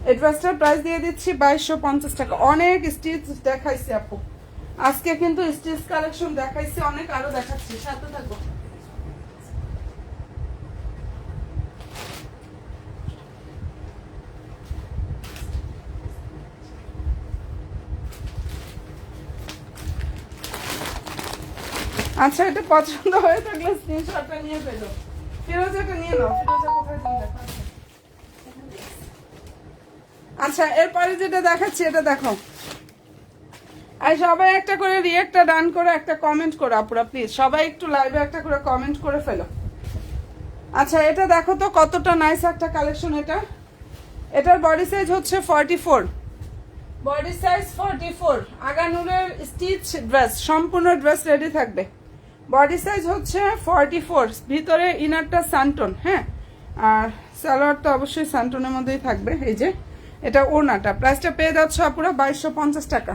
এই ড্রেসটার প্রাইস দিয়ে দিচ্ছি 2250 টাকা। অনেক স্টিচ দেখাইছি আপু, আজকে কিন্তু স্টিচ কালেকশন দেখাইছি অনেক, আরো দেখাচ্ছি, সাথে থাকো। আচ্ছা, এটা পছন্দ হয়ে থাকলে স্ক্রিনশটটা নিয়ে ফেলো। ফিরোজাটা নিয়ে নাও, ফিরোজা কোথায় তুমি দেখা। আচ্ছা, এরপরে যেটা দেখাচ্ছি এটা দেখো, আর সবাই একটা করে রিয়েক্টটা ডান করে একটা কমেন্ট করো আপুরা প্লিজ, সবাই একটু লাইভে একটা করে কমেন্ট করে ফেলো। আচ্ছা, এটা দেখো তো কতটা নাইস একটা কালেকশন। এটার বডি সাইজ হচ্ছে 44, বডি সাইজ 44, আগানুরের স্টিচ ড্রেস, সম্পূর্ণ ড্রেস রেডি থাকবে। বডি সাইজ হচ্ছে 44, ভিতরে ইনারটা সানটন, হ্যাঁ, আর সালোয়ারটা অবশ্যই সানটনের মধ্যেই থাকবে। এই যে এটা ওড়নাটা, প্রাইসটা পেয়ে যাচ্ছ আপুরা 2250 টাকা।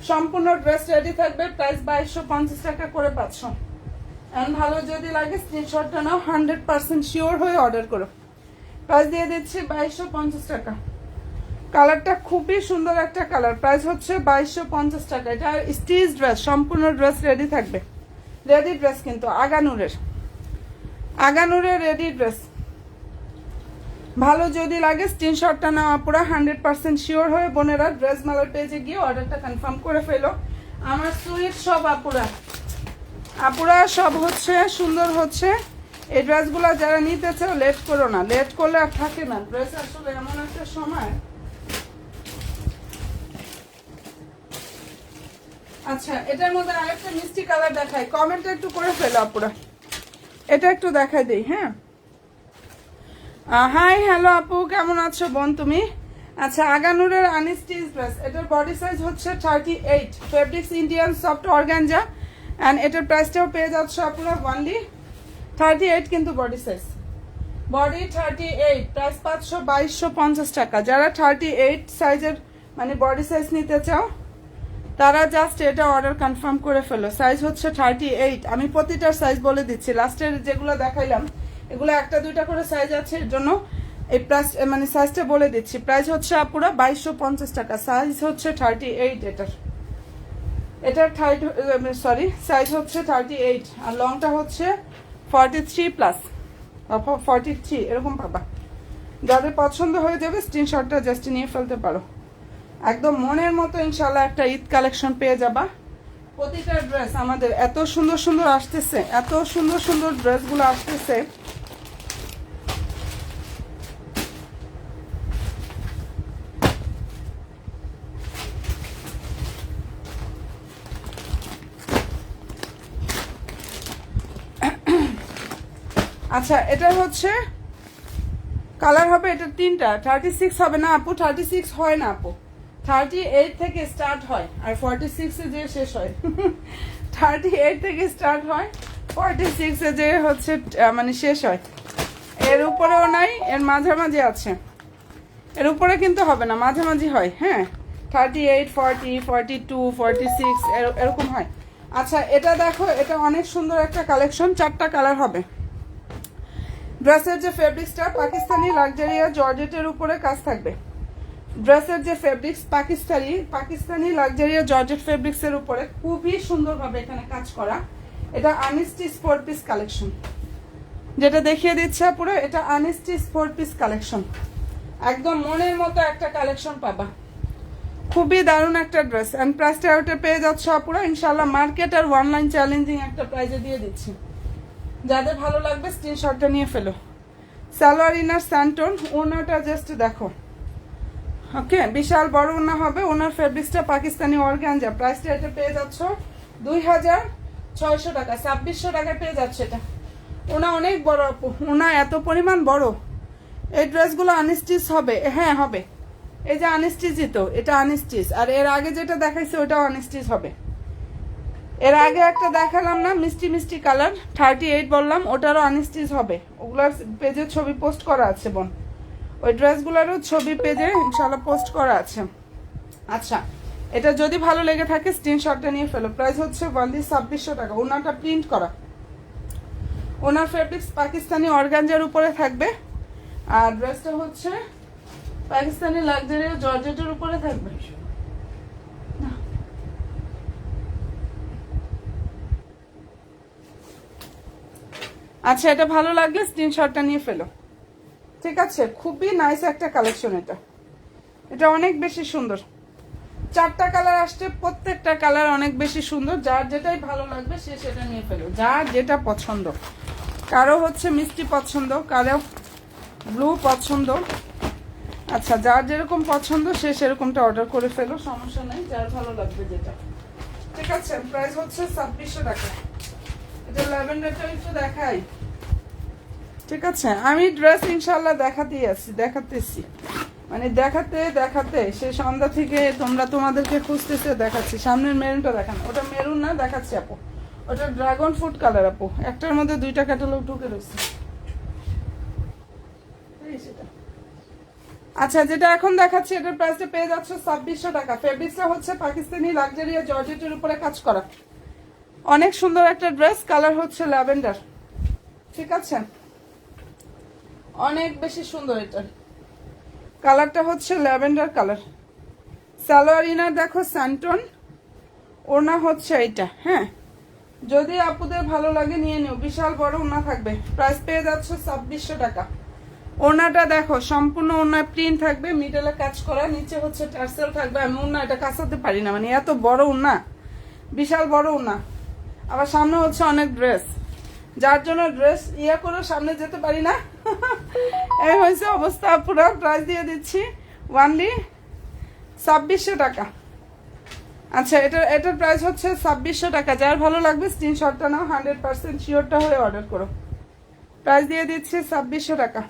সম্পূর্ণ ড্রেস রেডি থাকবে, প্রাইস 2250 টাকা করে পাচ্ছ। এন্ড ভালো যদি লাগে স্ক্রিনশটটা নাও, 100% শিওর হয়ে অর্ডার করো। প্রাইস দিয়ে দিচ্ছি 2250 টাকা। কালারটা খুবই সুন্দর একটা কালার, প্রাইস হচ্ছে 2250 টাকা। এটা স্টিচ ড্রেস, সম্পূর্ণ ড্রেস রেডি থাকবে, রেডি ড্রেস কিন্তু আগানুরের রেডি ড্রেস। ভালো যদি লাগে স্ক্রিনশটটা নাও আপুরা, 100% শিওর হয়ে বোনেরা ড্রেস মালার পেজে গিয়ে অর্ডারটা কনফার্ম করে ফেলো। আমার সুইট সব আপুরা সব হচ্ছে সুন্দর হচ্ছে। এই ড্রেসগুলো যারা নিতে চাও লেট করো না, লেট করলে আর থাকে না ড্রেস। আসলে এমন একটা সময়। আচ্ছা, এটার মধ্যে আরেকটা মিষ্টি কালার দেখাই, কমেন্টটা একটু করে ফেলো আপুরা, এটা একটু দেখাই দিই। হ্যাঁ, হাই হ্যালো আপু, কেমন আছো বোন তুমি? আচ্ছা, আগানুরের আনস্টিচ ড্রেস, এটার বডি সাইজ হচ্ছে 38, fabrics Indian soft organza. And এটার প্রাইসটাও পেয়ে যাচ্ছ আপুরা অনলি 38, কিন্তু বডি 38, প্রাইস পাচ্ছ 2250 টাকা। যারা 38 সাইজের মানে বডি সাইজ নিতে চাও তারা জাস্ট এটা অর্ডার কনফার্ম করে ফেলো। সাইজ হচ্ছে 38। আমি প্রতিটার সাইজ বলে দিচ্ছি, লাস্টের যেগুলো দেখাইলাম এগুলো একটা দুইটা করে সাইজ আছে, এর জন্য এই প্রাইস মানে সাইজটা বলে দিচ্ছি। প্রাইস হচ্ছে আপুরা 2250 টাকা, সাইজ হচ্ছে 38। এটার সাইজ হচ্ছে 38 আর লংটা হচ্ছে 43+, 43 এরকম পাবা। যাদের পছন্দ হয়ে যাবে স্ক্রিনশটটা জাস্ট নিয়ে ফেলতে পারো। একদম মনের মতো ইনশাল্লাহ একটা ঈদ কালেকশন পেয়ে যাবা। প্রতিটা ড্রেস আমাদের এত সুন্দর সুন্দর আসতেছে, এত সুন্দর সুন্দর ড্রেসগুলো আসতেছে। আচ্ছা, এটা হচ্ছে কালার হবে, এটা তিনটা। 36 হবে না আপু, 36 হয় না আপু, 38 থেকে স্টার্ট হয় আর 46 এ যে শেষ হয়। 38 থেকে স্টার্ট হয়, 46 এ যে হচ্ছে মানে শেষ হয়। এর উপরেও নাই, এর মাঝামাঝি আছে। এর উপরে কিন্তু হবে না, মাঝামাঝি হয়। হ্যাঁ, 38, 40, 42, 46 এরকম হয়। আচ্ছা, এটা দেখো, এটা অনেক সুন্দর একটা কালেকশন, 4টা কালার হবে। ড্রেসের যে ফেব্রিক্সটা পাকিস্তানি লাক্সারিয়া জর্জেটের উপরে কাজ থাকবে। ড্রেসের যে ফেব্রিক্স পাকিস্তানি লাক্সারিয়া জর্জেট ফেব্রিক্সের উপরে খুবই সুন্দরভাবে এখানে কাজ করা। এটা আনস্টিচ 4 পিস কালেকশন, যেটা দেখিয়ে দিচ্ছে পুরো। এটা আনস্টিচ 4 পিস কালেকশন, একদম মনের মতো একটা কালেকশন পাবা। খুবই দারুণ একটা ড্রেস। এন্ড প্রাইসটা ওটা পেয়ে যাচ্ছে পুরো ইনশাল্লাহ মার্কেট আর অনলাইন চ্যালেঞ্জিং একটা প্রাইজে দিয়ে দিচ্ছি। যাদের ভালো লাগবে স্ক্রিনশটটা নিয়ে ফেলো। সালোয়ার ইনার স্যান্টন, ওনাটা জাস্ট দেখো। ওকে, বিশাল বড় ওনা হবে। ওনার ফেব্রিক্সটা পাকিস্তানি অর্গানজা। প্রাইসটা এটা পেয়ে যাচ্ছ 2600 টাকা, 2600 টাকায় পেয়ে যাচ্ছে এটা। ওনা অনেক বড় আপু, ওনা এত পরিমাণ বড়। এই ড্রেসগুলো আনস্টিচ হবে। হ্যাঁ হবে, এই যে আনস্টিচই তো, এটা আনস্টিচ। আর এর আগে যেটা দেখাইছে ওটাও আনস্টিচ হবে। এর আগে একটা দেখালাম না মিষ্টি মিষ্টি কালার, 38 বললাম, ওটারও আনস্টিচ হবে। ওগুলোর পেজে ছবি পোস্ট করা আছে বোন, ওই ড্রেসগুলোরও ছবি পেজে ইনশাল্লাহ পোস্ট করা আছে। আচ্ছা, এটা যদি ভালো লেগে থাকে স্ক্রিনশটটা নিয়ে ফেলো। প্রাইস হচ্ছে অনলি 2600 টাকা। ওনাটা প্রিন্ট করা, ওনার ফেব্রিক্স পাকিস্তানি অর্গানজার উপরে থাকবে। আর ড্রেসটা হচ্ছে পাকিস্তানি লাক্সারিয়া জর্জেটের উপরে থাকবে। আচ্ছা, এটা ভালো লাগলে স্ক্রিনশটটা নিয়ে ফেলো, ঠিক আছে? খুবই নাইস একটা কালেকশন এটা, এটা অনেক বেশি সুন্দর। 4টা কালার আসছে, প্রত্যেকটা কালার অনেক বেশি সুন্দর। যার যেটাই ভালো লাগবে সে সেটা নিয়ে ফেলো, যার যেটা পছন্দ। কারো হচ্ছে মিষ্টি পছন্দ, কারো ব্লু পছন্দ। আচ্ছা, যার যেরকম পছন্দ সে সেরকমটা অর্ডার করে ফেলো, সমস্যা নেই, যার ভালো লাগবে যেটা, ঠিক আছে? প্রাইস হচ্ছে 2600 টাকা। এটা ল্যাভেন্ডারটা একটু দেখাই, ঠিক আছে? আমি ড্রেস ইনশাল্লাহ দেখাতেছি মানে দেখাতে দেখাতে সে সন্ধ্যা থেকে তোমাদেরকে খুঁজতেছে, দেখাচ্ছি। সামনের মেরুনটা দেখানো, ওটা মেরুন না, দেখাচ্ছি আপু, ওটা ড্রাগন ফ্রুট কালার আপু। একটার মধ্যে 2টা ক্যাটালগ ঢুকে রয়েছে। আচ্ছা, যেটা এখন দেখাচ্ছি এটার প্রাইসটা পেয়ে যাচ্ছে 2600 টাকা। ফেব্রিক্সটা হচ্ছে পাকিস্তানি লাক্সারিয়া জর্জেটের উপরে কাজ করা, অনেক সুন্দর একটা ড্রেস। কালার হচ্ছে ল্যাভেন্ডার, ঠিক আছে, অনেক বেশি সুন্দর। এটা কালারটা হচ্ছে ল্যাভেন্ডার কালার। সালোয়ার ইনার দেখো স্যান্টন, ওড়না হচ্ছে এইটা। হ্যাঁ, যদি আপুদের ভালো লাগে নিয়ে নিও, বিশাল বড় ওড়না থাকবে। প্রাইস পেয়ে যাচ্ছে 2600 টাকা। ওড়নাটা দেখো সম্পূর্ণ ওড়নায় প্রিন্ট থাকবে, মিডলে কাজ করা, নিচে হচ্ছে টার্সেল থাকবে। আমি ওড়না এটা কাঁচাতে পারি না, মানে এত বড় ওড়না, বিশাল বড় ওড়না। আবার সামনে হচ্ছে অনেক ড্রেস, যার জন্য ড্রেস করে সামনে যেতে পারি না। এই হয়েছে অবস্থা পুরো। প্রাইস দিয়ে দিচ্ছি ওয়ানলি 2600 টাকা। আচ্ছা, এটার প্রাইস হচ্ছে 2600 টাকা। যার ভালো লাগবে স্ক্রিনশটটা নাও, 100% শিওরটা হয়ে অর্ডার করো। প্রাইস দিয়ে দিচ্ছি 2600 টাকা।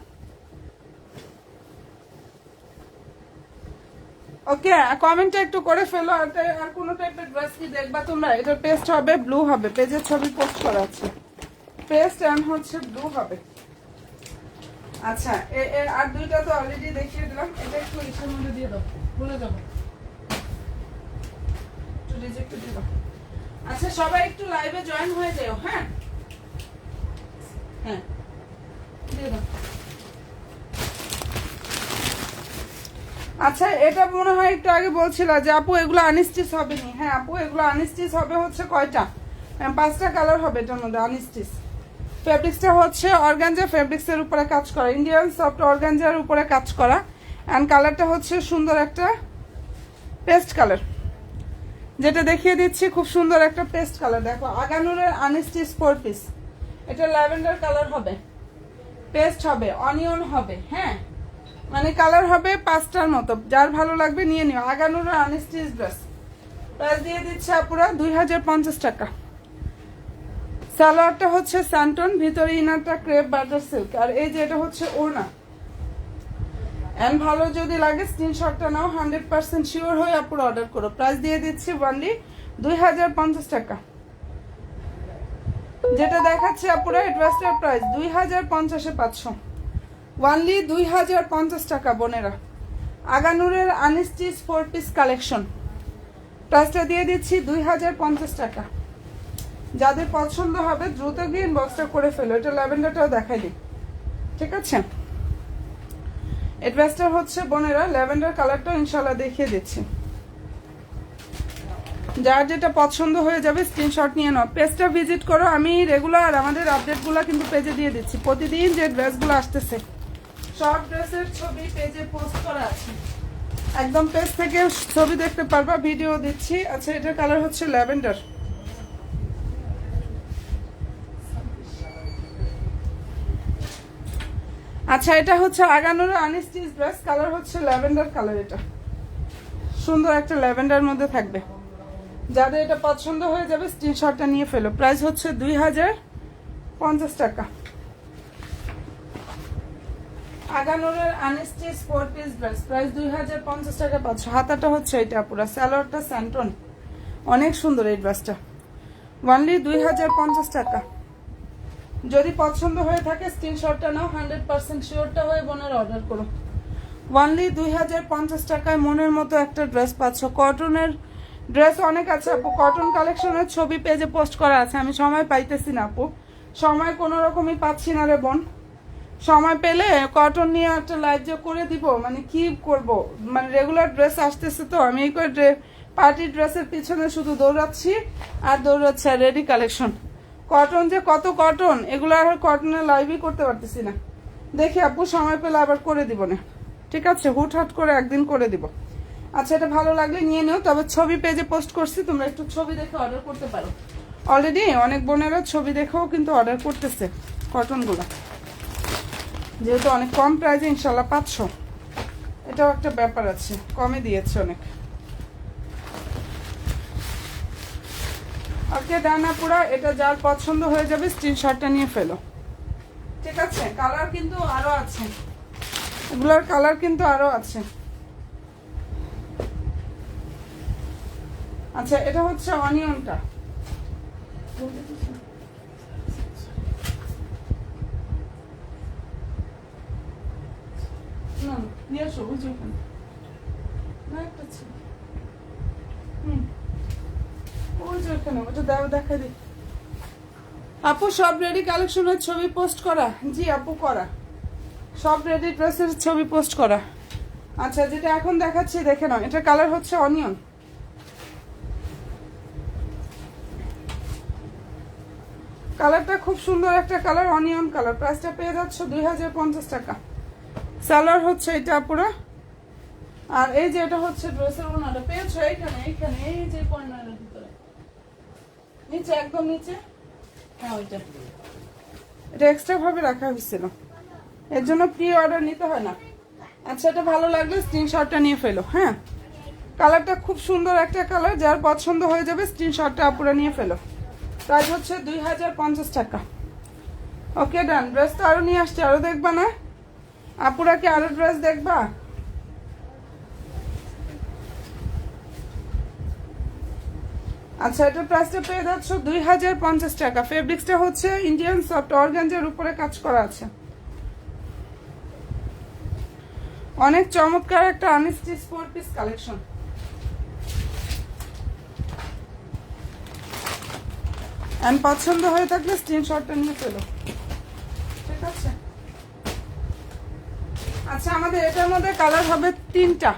ওকে, কমেন্টটা একটু করে ফেলো। আর কোনো টাইপের ড্রেস কি দেখবা তোমরা? এটার পেস্ট হবে, ব্লু হবে, পেজের ছবি পোস্ট করা আছে। পেস্ট এন্ড হচ্ছে ব্লু হবে। আচ্ছা, আর দুইটা তো অলরেডি দেখিয়ে দিলাম। এটা একটু ইসের মধ্যে দিয়ে দাও, ভুলে যাবো, একটু রিজেক্ট দিয়ে দাও। আচ্ছা, সবাই একটু লাইভে জয়েন হয়ে যাও। হ্যাঁ হ্যাঁ, দিয়ে দাও। আচ্ছা, এটা মনে হয় একটু আগে বলছিল যে আপু এগুলো আনস্টিচ হবে নি। হ্যাঁ আপু, এগুলো আনস্টিচ হবে হচ্ছে কয়টা, 5টা কালার হবে এটার মধ্যে আনস্টিচ। ফেব্রিক্সটা হচ্ছে অর্গানজা ফেব্রিক্সের উপরে কাজ করা, ইন্ডিয়ান সফট অর্গানজার উপরে কাজ করা। অ্যান্ড কালারটা হচ্ছে সুন্দর একটা পেস্ট কালার, যেটা দেখিয়ে দিচ্ছি, খুব সুন্দর একটা পেস্ট কালার। দেখো আগানুরের আনস্টিচ 4 পিস। এটা ল্যাভেন্ডার কালার হবে, পেস্ট হবে, অনিয়ন হবে। হ্যাঁ, মানে কালার হবে 5টার মতো। যার ভালো লাগবে নিয়ে নিও। আগানুরের আনস্টিচ ড্রেস। প্রাইস দিয়ে দিচ্ছে আপুরা 2050 টাকা। সালোয়ারটা হচ্ছে স্যান্টন, ভিতরে ইনারটা ক্রেপ বাটার সিল্ক। আর এই যে এটা হচ্ছে ওড়না। এন্ড ভালো যদি লাগে স্ক্রিনশটটা নাও, 100% শিওর হয়ে আপুরা অর্ডার করো। প্রাইস দিয়ে দিচ্ছি ওয়ানলি 2050 টাকা। যেটা দেখাচ্ছে আপুরা এই ড্রেসটার প্রাইস 2050-এ 500, ওয়ানলি 2050 টাকা বোনেরা। আগানুরের আনস্টিচ 4 পিস কালেকশন। প্রাইসটা দিয়ে দিচ্ছি 2050 টাকা। যাদের পছন্দ হবে দ্রুত গিয়ে ইনবক্সটা করে ফেলো। এটা ল্যাভেন্ডারটাও দেখাই দিই, ঠিক আছে। এই ড্রেসটা হচ্ছে বোনেরা ল্যাভেন্ডার কালারটা ইনশাল্লাহ দেখিয়ে দিচ্ছি। যার যেটা পছন্দ হয়ে যাবে স্ক্রিনশট নিয়ে নাও। পেজটা ভিজিট করো। আমি রেগুলার আমাদের আপডেটগুলো কিন্তু পেজে দিয়ে দিচ্ছি। প্রতিদিন যে ড্রেসগুলো আসতেছে সব ড্রেসের ছবি পেজে পোস্ট করা আছে, একদম পেজ থেকে ছবি দেখতে পারবা, ভিডিও দিচ্ছি। আচ্ছা, এটার কালার হচ্ছে ল্যাভেন্ডার। আচ্ছা, এটা হচ্ছে আগানোর আনস্টিচ ড্রেস, কালার হচ্ছে ল্যাভেন্ডার কালার। এটা সুন্দর একটা ল্যাভেন্ডার মধ্যে থাকবে। যাদের এটা পছন্দ হয়ে যাবে স্ক্রিনশটটা নিয়ে ফেলো। প্রাইস হচ্ছে 2050 টাকা। আগানোরের আনস্টিচ 4 পিস ড্রেস, প্রাইস 2050 টাকা পাচ্ছ। হাতাটা হচ্ছে এটা পুরো, সালোয়ারটা স্যান্টন, অনেক সুন্দর এই ড্রেসটা। ওনলি 2050 টাকা। যদি পছন্দ হয়ে থাকে স্ক্রিনশটটা নাও, 100% শিওরটা হয়ে বোনের অর্ডার করো। ওনলি 2050 টাকায় মনের মতো একটা ড্রেস পাচ্ছ। কটনের ড্রেস অনেক আছে আপু, কটন কালেকশনের ছবি পেজে পোস্ট করা আছে। আমি সময় পাইতেছি না আপু, সময় কোনো রকমই পাচ্ছি না রে বোন। সময় পেলে কটন নিয়ে একটা লাইভ যে করে দিব, মানে কি করব, মানে রেগুলার ড্রেস আসতেছে তো আমি এই করে পার্টি ড্রেসের পিছনে শুধু দৌড়াচ্ছি আর দৌড়াচ্ছি। আর রেডি কালেকশন কটন যে কত কটন, এগুলো আর কটনের লাইভই করতে পারতেছি না। দেখি আপু সময় পেলে আবার করে দিব না, ঠিক আছে, হুটহাট করে একদিন করে দিব। আচ্ছা, এটা ভালো লাগলে নিয়ে নিও, তবে ছবি পেজে পোস্ট করছি, তোমরা একটু ছবি দেখে অর্ডার করতে পারো। অলরেডি অনেক বোনেরা ছবি দেখেও কিন্তু অর্ডার করতেছে কটনগুলো, যেহেতু অনেক কম প্রাইসে ইনশাল্লাহ পাচ্ছ। এটাও একটা ব্যাপার আছে, কমে দিয়েছে অনেক। ওকে ডানা পুরা, এটা যার পছন্দ হয়ে যাবে স্ক্রিনশটটা নিয়ে ফেলো, ঠিক আছে। কালার কিন্তু আরো আছে, এগুলোর কালার কিন্তু আরো আছে। আচ্ছা, এটা হচ্ছে অনিয়নটা, নিয়ে আসো। আসো ওই যে ওখানে না একটা ছিল ওই যে ওখানে ওটা দাও দেখা দিই আপু সব রেডি কালেকশনের ছবি পোস্ট করা জি আপু করা সব রেডি ড্রেসের ছবি পোস্ট করা আচ্ছা যেটা এখন দেখাচ্ছি দেখে নাও এটা কালার হচ্ছে অনিয়ন কালারটা খুব সুন্দর একটা কালার অনিয়ন কালার প্রাইসটা পেয়ে যাচ্ছ 2050 টাকা সালোয়ার হচ্ছে এটা পুরো আর এই যে এটা হচ্ছে ড্রেসের ওনাটা পেয়েছো এইখানে এইখানে এই যে কর্নারের ভিতরে নিচে একদম নিচে হ্যাঁ ওইটা এটা এক্সট্রা ভাবে রাখা হয়েছিল এর জন্য প্রি অর্ডার নিতে হয় না আচ্ছা এটা ভালো লাগলে স্ক্রিনশটটা নিয়ে ফেলো হ্যাঁ কালারটা খুব সুন্দর একটা কালার যার পছন্দ হয়ে যাবে স্ক্রিনশটটা আপুরা নিয়ে ফেলো প্রাইস হচ্ছে 2050 টাকা ওকে ডান ড্রেস তো আরো নিয়ে আসছে আরো দেখবা না আপুরা কি আরো ড্রেস দেখবা আচ্ছা এটা প্রাইসটা পেয়ে যাচ্ছ 2050 টাকা ফেব্রিক্সটা হচ্ছে ইন্ডিয়ান সফট অর্গানজার উপরে কাজ করা আছে অনেক চমৎকার একটা আনস্টিচ 4 পিস কালেকশন এন্ড পছন্দ হয়ে থাকলে স্ক্রিনশটটা নিয়ে ফেলো ঠিক আছে আচ্ছা আমাদের এটার মধ্যে কালার হবে 3টা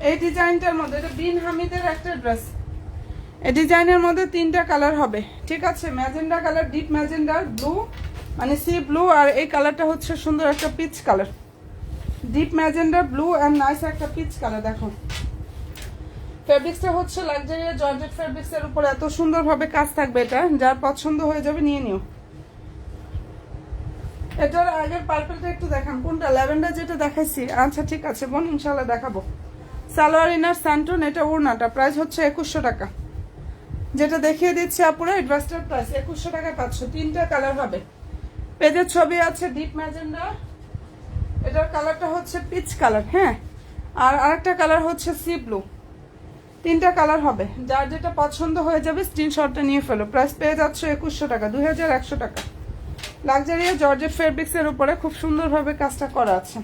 এই ডিজাইনটার মধ্যে এটা বিন হামিদের একটা ড্রেস এই ডিজাইনের মধ্যে 3টা কালার হবে ঠিক আছে magenta colour deep magenta blue মানে সি ব্লু আর এই কালারটা হচ্ছে সুন্দর একটা peach colour deep magenta blue and nice একটা পিচ কালার দেখো ফেব্রিক্সটা হচ্ছে লাক্সারিয়া জর্জেট ফেব্রিক্সের উপর এত সুন্দরভাবে কাজ থাকবে এটা যার পছন্দ হয়ে যাবে নিয়ে নিও এটার আগের পার্পলটা একটু দেখান কোনটা ল্যাভেন্ডার যেটা দেখাইছি আচ্ছা ঠিক আছে বোন ইনশাআল্লাহ দেখাবো সালোয়ার ইনার স্যান্টন এটা ওড়নাটা প্রাইস হচ্ছে 2100 টাকা যেটা দেখিয়ে দিচ্ছি আপুরা এই ড্রেসটার প্রাইস 2100 টাকা পাচ্ছ 3টা কালার হবে পেজের ছবি আছে ডিপ ম্যাজেন্ডা এটার কালারটা হচ্ছে পিচ কালার হ্যাঁ আর আরেকটা কালার হচ্ছে সি ব্লু 3টা কালার হবে যার যেটা পছন্দ হয়ে যাবে স্ক্রিনশটটা নিয়ে ফেলো প্রাইস পেয়ে যাচ্ছ 2100 টাকা 2100 টাকা লাক্সারিয়া জর্জেট ফেব্রিক্সের উপরে খুব সুন্দরভাবে কাজটা করা আছে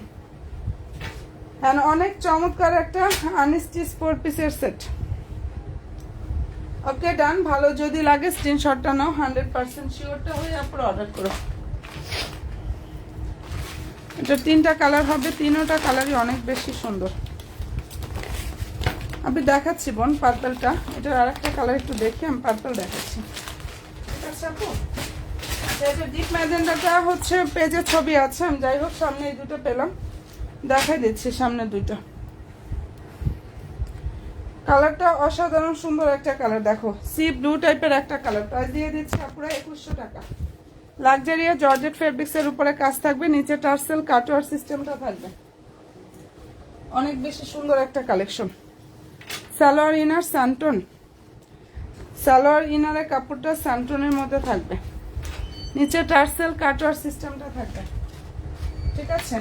এন্ড অনেক চমৎকার একটা আনস্টিচ 4 পিসের সেট ওকে ডান ভালো যদি লাগে স্ক্রিনশটটা নাও 100% শিওরটা হয়ে আপনি অর্ডার করো এটা 3টা কালার হবে 3টা কালারই অনেক বেশি সুন্দর আমি দেখাচ্ছি বোন পার্পলটা এটার আরেকটা কালার একটু দেখে আমি পার্পল দেখাচ্ছি ঠিক আছে আপু আচ্ছা ডিপ ম্যাজেন্ডাটা হচ্ছে পেজে ছবি আছে আমি যাই হোক সামনে এই দুটো পেলাম দেখাই দিচ্ছি সামনে দুইটা কালারটা অসাধারণ সুন্দর একটা কালার দেখো সি ব্লু টাইপের একটা কালার প্রাইস দিয়ে দিচ্ছি আপুরা 2100 টাকা লাক্সারিয়া জর্জেট ফেব্রিক্সের উপরে কাজ থাকবে নিচে টার্সেল কাটওয়ার সিস্টেমটা থাকবে অনেক বেশি সুন্দর একটা কালেকশন সালোয়ার ইনার স্যান্টন সালোয়ার ইনারের কাপড়টা স্যান্টনের মধ্যে থাকবে নিচে টার্সেল কাটওয়ার সিস্টেমটা থাকবে ঠিক আছে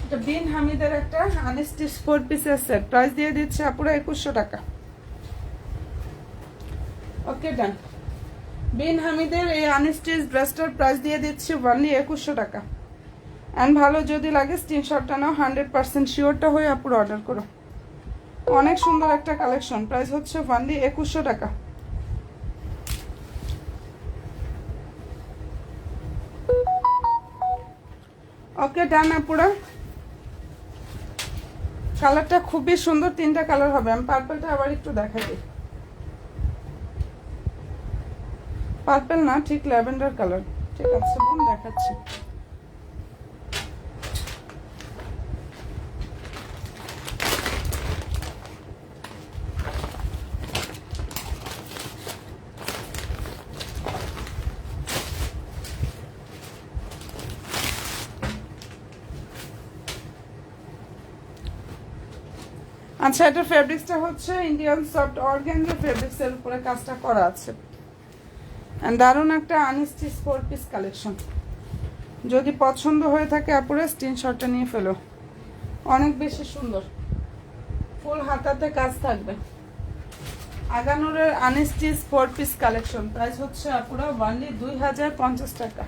এটা বিন হামিদের একটা আনস্টিচ 4 পিসের সেট প্রাইস দিয়ে দিচ্ছে আপুরা 2100 টাকা ওকে ডান বিন হামিদের এই আনস্টিচ ড্রেসটার প্রাইস দিয়ে দিচ্ছি অনলি 2100 টাকা এন্ড ভালো যদি লাগে স্ক্রিনশটটা নাও 100% শিওরটা হয়ে আপুরা অর্ডার করো অনেক সুন্দর একটা কালেকশন প্রাইস হচ্ছে অনলি 2100 টাকা ওকে ডান আপুরা কালারটা খুবই সুন্দর 3টা কালার হবে আমি পার্পলটা আবার একটু দেখাই দিই পার্পল না ঠিক ল্যাভেন্ডার কালার ঠিক আছে বোন দেখাচ্ছি আচ্ছা এটা ফেব্রিক্সটা হচ্ছে ইন্ডিয়ান সফট অর্গানজা ফেব্রিক্সের উপরে কাজটা করা আছে এন্ড দারুণ একটা আনস্টিচ 4 পিস কালেকশন যদি পছন্দ হয়ে থাকে আপুরা স্ক্রিনশটটা নিয়ে ফেলো অনেক বেশি সুন্দর ফুল হাতাতে কাজ থাকবে আগানুরের আনস্টিচ 4 পিস কালেকশন প্রাইস হচ্ছে আপুরা অনলি 2050 টাকা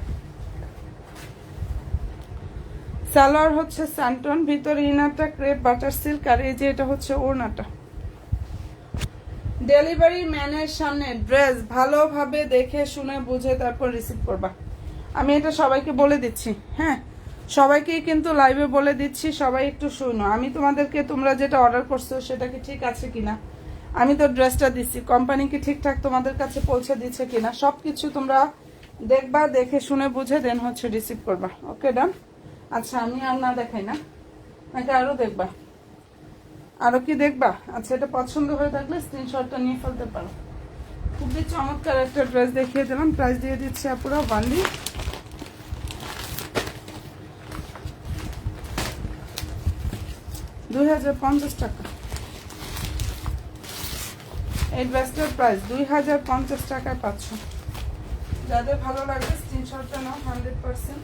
সালোয়ার হচ্ছে স্যান্টন, ভিতরে ইনারটা ক্রেপ বাটার সিল্ক, আর এই যে এটা হচ্ছে ওড়নাটা। ডেলিভারি ম্যানের সামনে ড্রেস ভালোভাবে দেখে শুনে বুঝে তারপর রিসিভ করবা। আমি এটা সবাইকে বলে দিচ্ছি, হ্যাঁ সবাইকেই কিন্তু লাইভে বলে দিচ্ছি, সবাই একটু শুনো। আমি তোমাদেরকে তোমরা যেটা অর্ডার করছো সেটা কি ঠিক আছে কিনা, আমি তো ড্রেসটা দিচ্ছি, কোম্পানি কি ঠিকঠাক তোমাদের কাছে পৌঁছে দিচ্ছে কিনা, সব কিছু তোমরা দেখবা, দেখে শুনে বুঝে দেন হচ্ছে রিসিভ করবা। ওকে ডান। আচ্ছা আমি আর না দেখাই না, নাকি আরও দেখবা? আরও কি দেখবা? আচ্ছা এটা পছন্দ হয়ে থাকলে স্ক্রিনশটটা নিয়ে ফেলতে পারো। খুবই চমৎকার একটা ড্রেস দেখিয়ে দিলাম, প্রাইস দিয়ে দিচ্ছি আপুরা বান্ডি 2050 টাকা। এই ড্রেসটার প্রাইস 2050 টাকায় পাচ্ছ। যাদের ভালো লাগবে স্ক্রিনশটটা নাও, 100%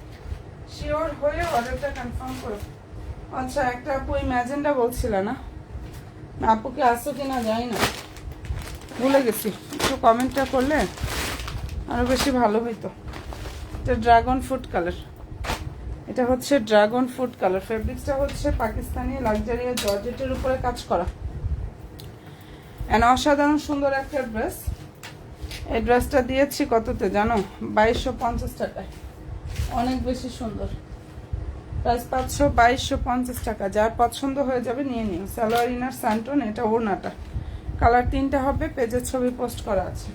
শিওর হয়ে অর্ডারটা কনফার্ম করো। আচ্ছা একটা আপু ওই ম্যাজেন্ডা বলছিল না, আপুকে আসো কিনা যাই না, ভুলে গেছি, একটু কমেন্টটা করলে আরও বেশি ভালো হইতো। এটা ড্রাগন ফ্রুট কালার, এটা হচ্ছে ড্রাগন ফ্রুট কালার, ফেব্রিক্সটা হচ্ছে পাকিস্তানি লাক্সারি জর্জেটের উপরে কাজ করা, এন্ড অসাধারণ সুন্দর একটা ড্রেস। এই ড্রেসটা দিয়েছি কততে জানো? 2250 টাকায়, অনেক বেশি সুন্দর। প্রাইস পাচ্ছ 2250 টাকা। যার পছন্দ হয়ে যাবে নিয়ে নিও। সালোয়ার ইনার স্যান্টন, এটা ওড়নাটা, কালার 3টা হবে, পেজের ছবি পোস্ট করা আছে।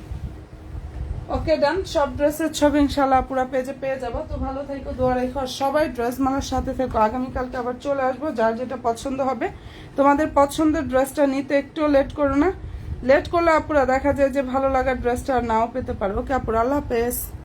ওকে ডান। সব ড্রেসের ছবি ইনশাল্লাহ পুরো পেজে পেয়ে যাবো। তো ভালো থেকো, দোয়া রেখো, সবাই ড্রেস মালার সাথে থেকো। আগামীকালকে আবার চলে আসবো, যার যেটা পছন্দ হবে। তোমাদের পছন্দের ড্রেসটা নিতে একটু লেট করো না, লেট করলে আপুরা দেখা যায় যে ভালো লাগার ড্রেসটা আর নাও পেতে পারো। ওকে আপুরা, আল্লাহ হাফেজ।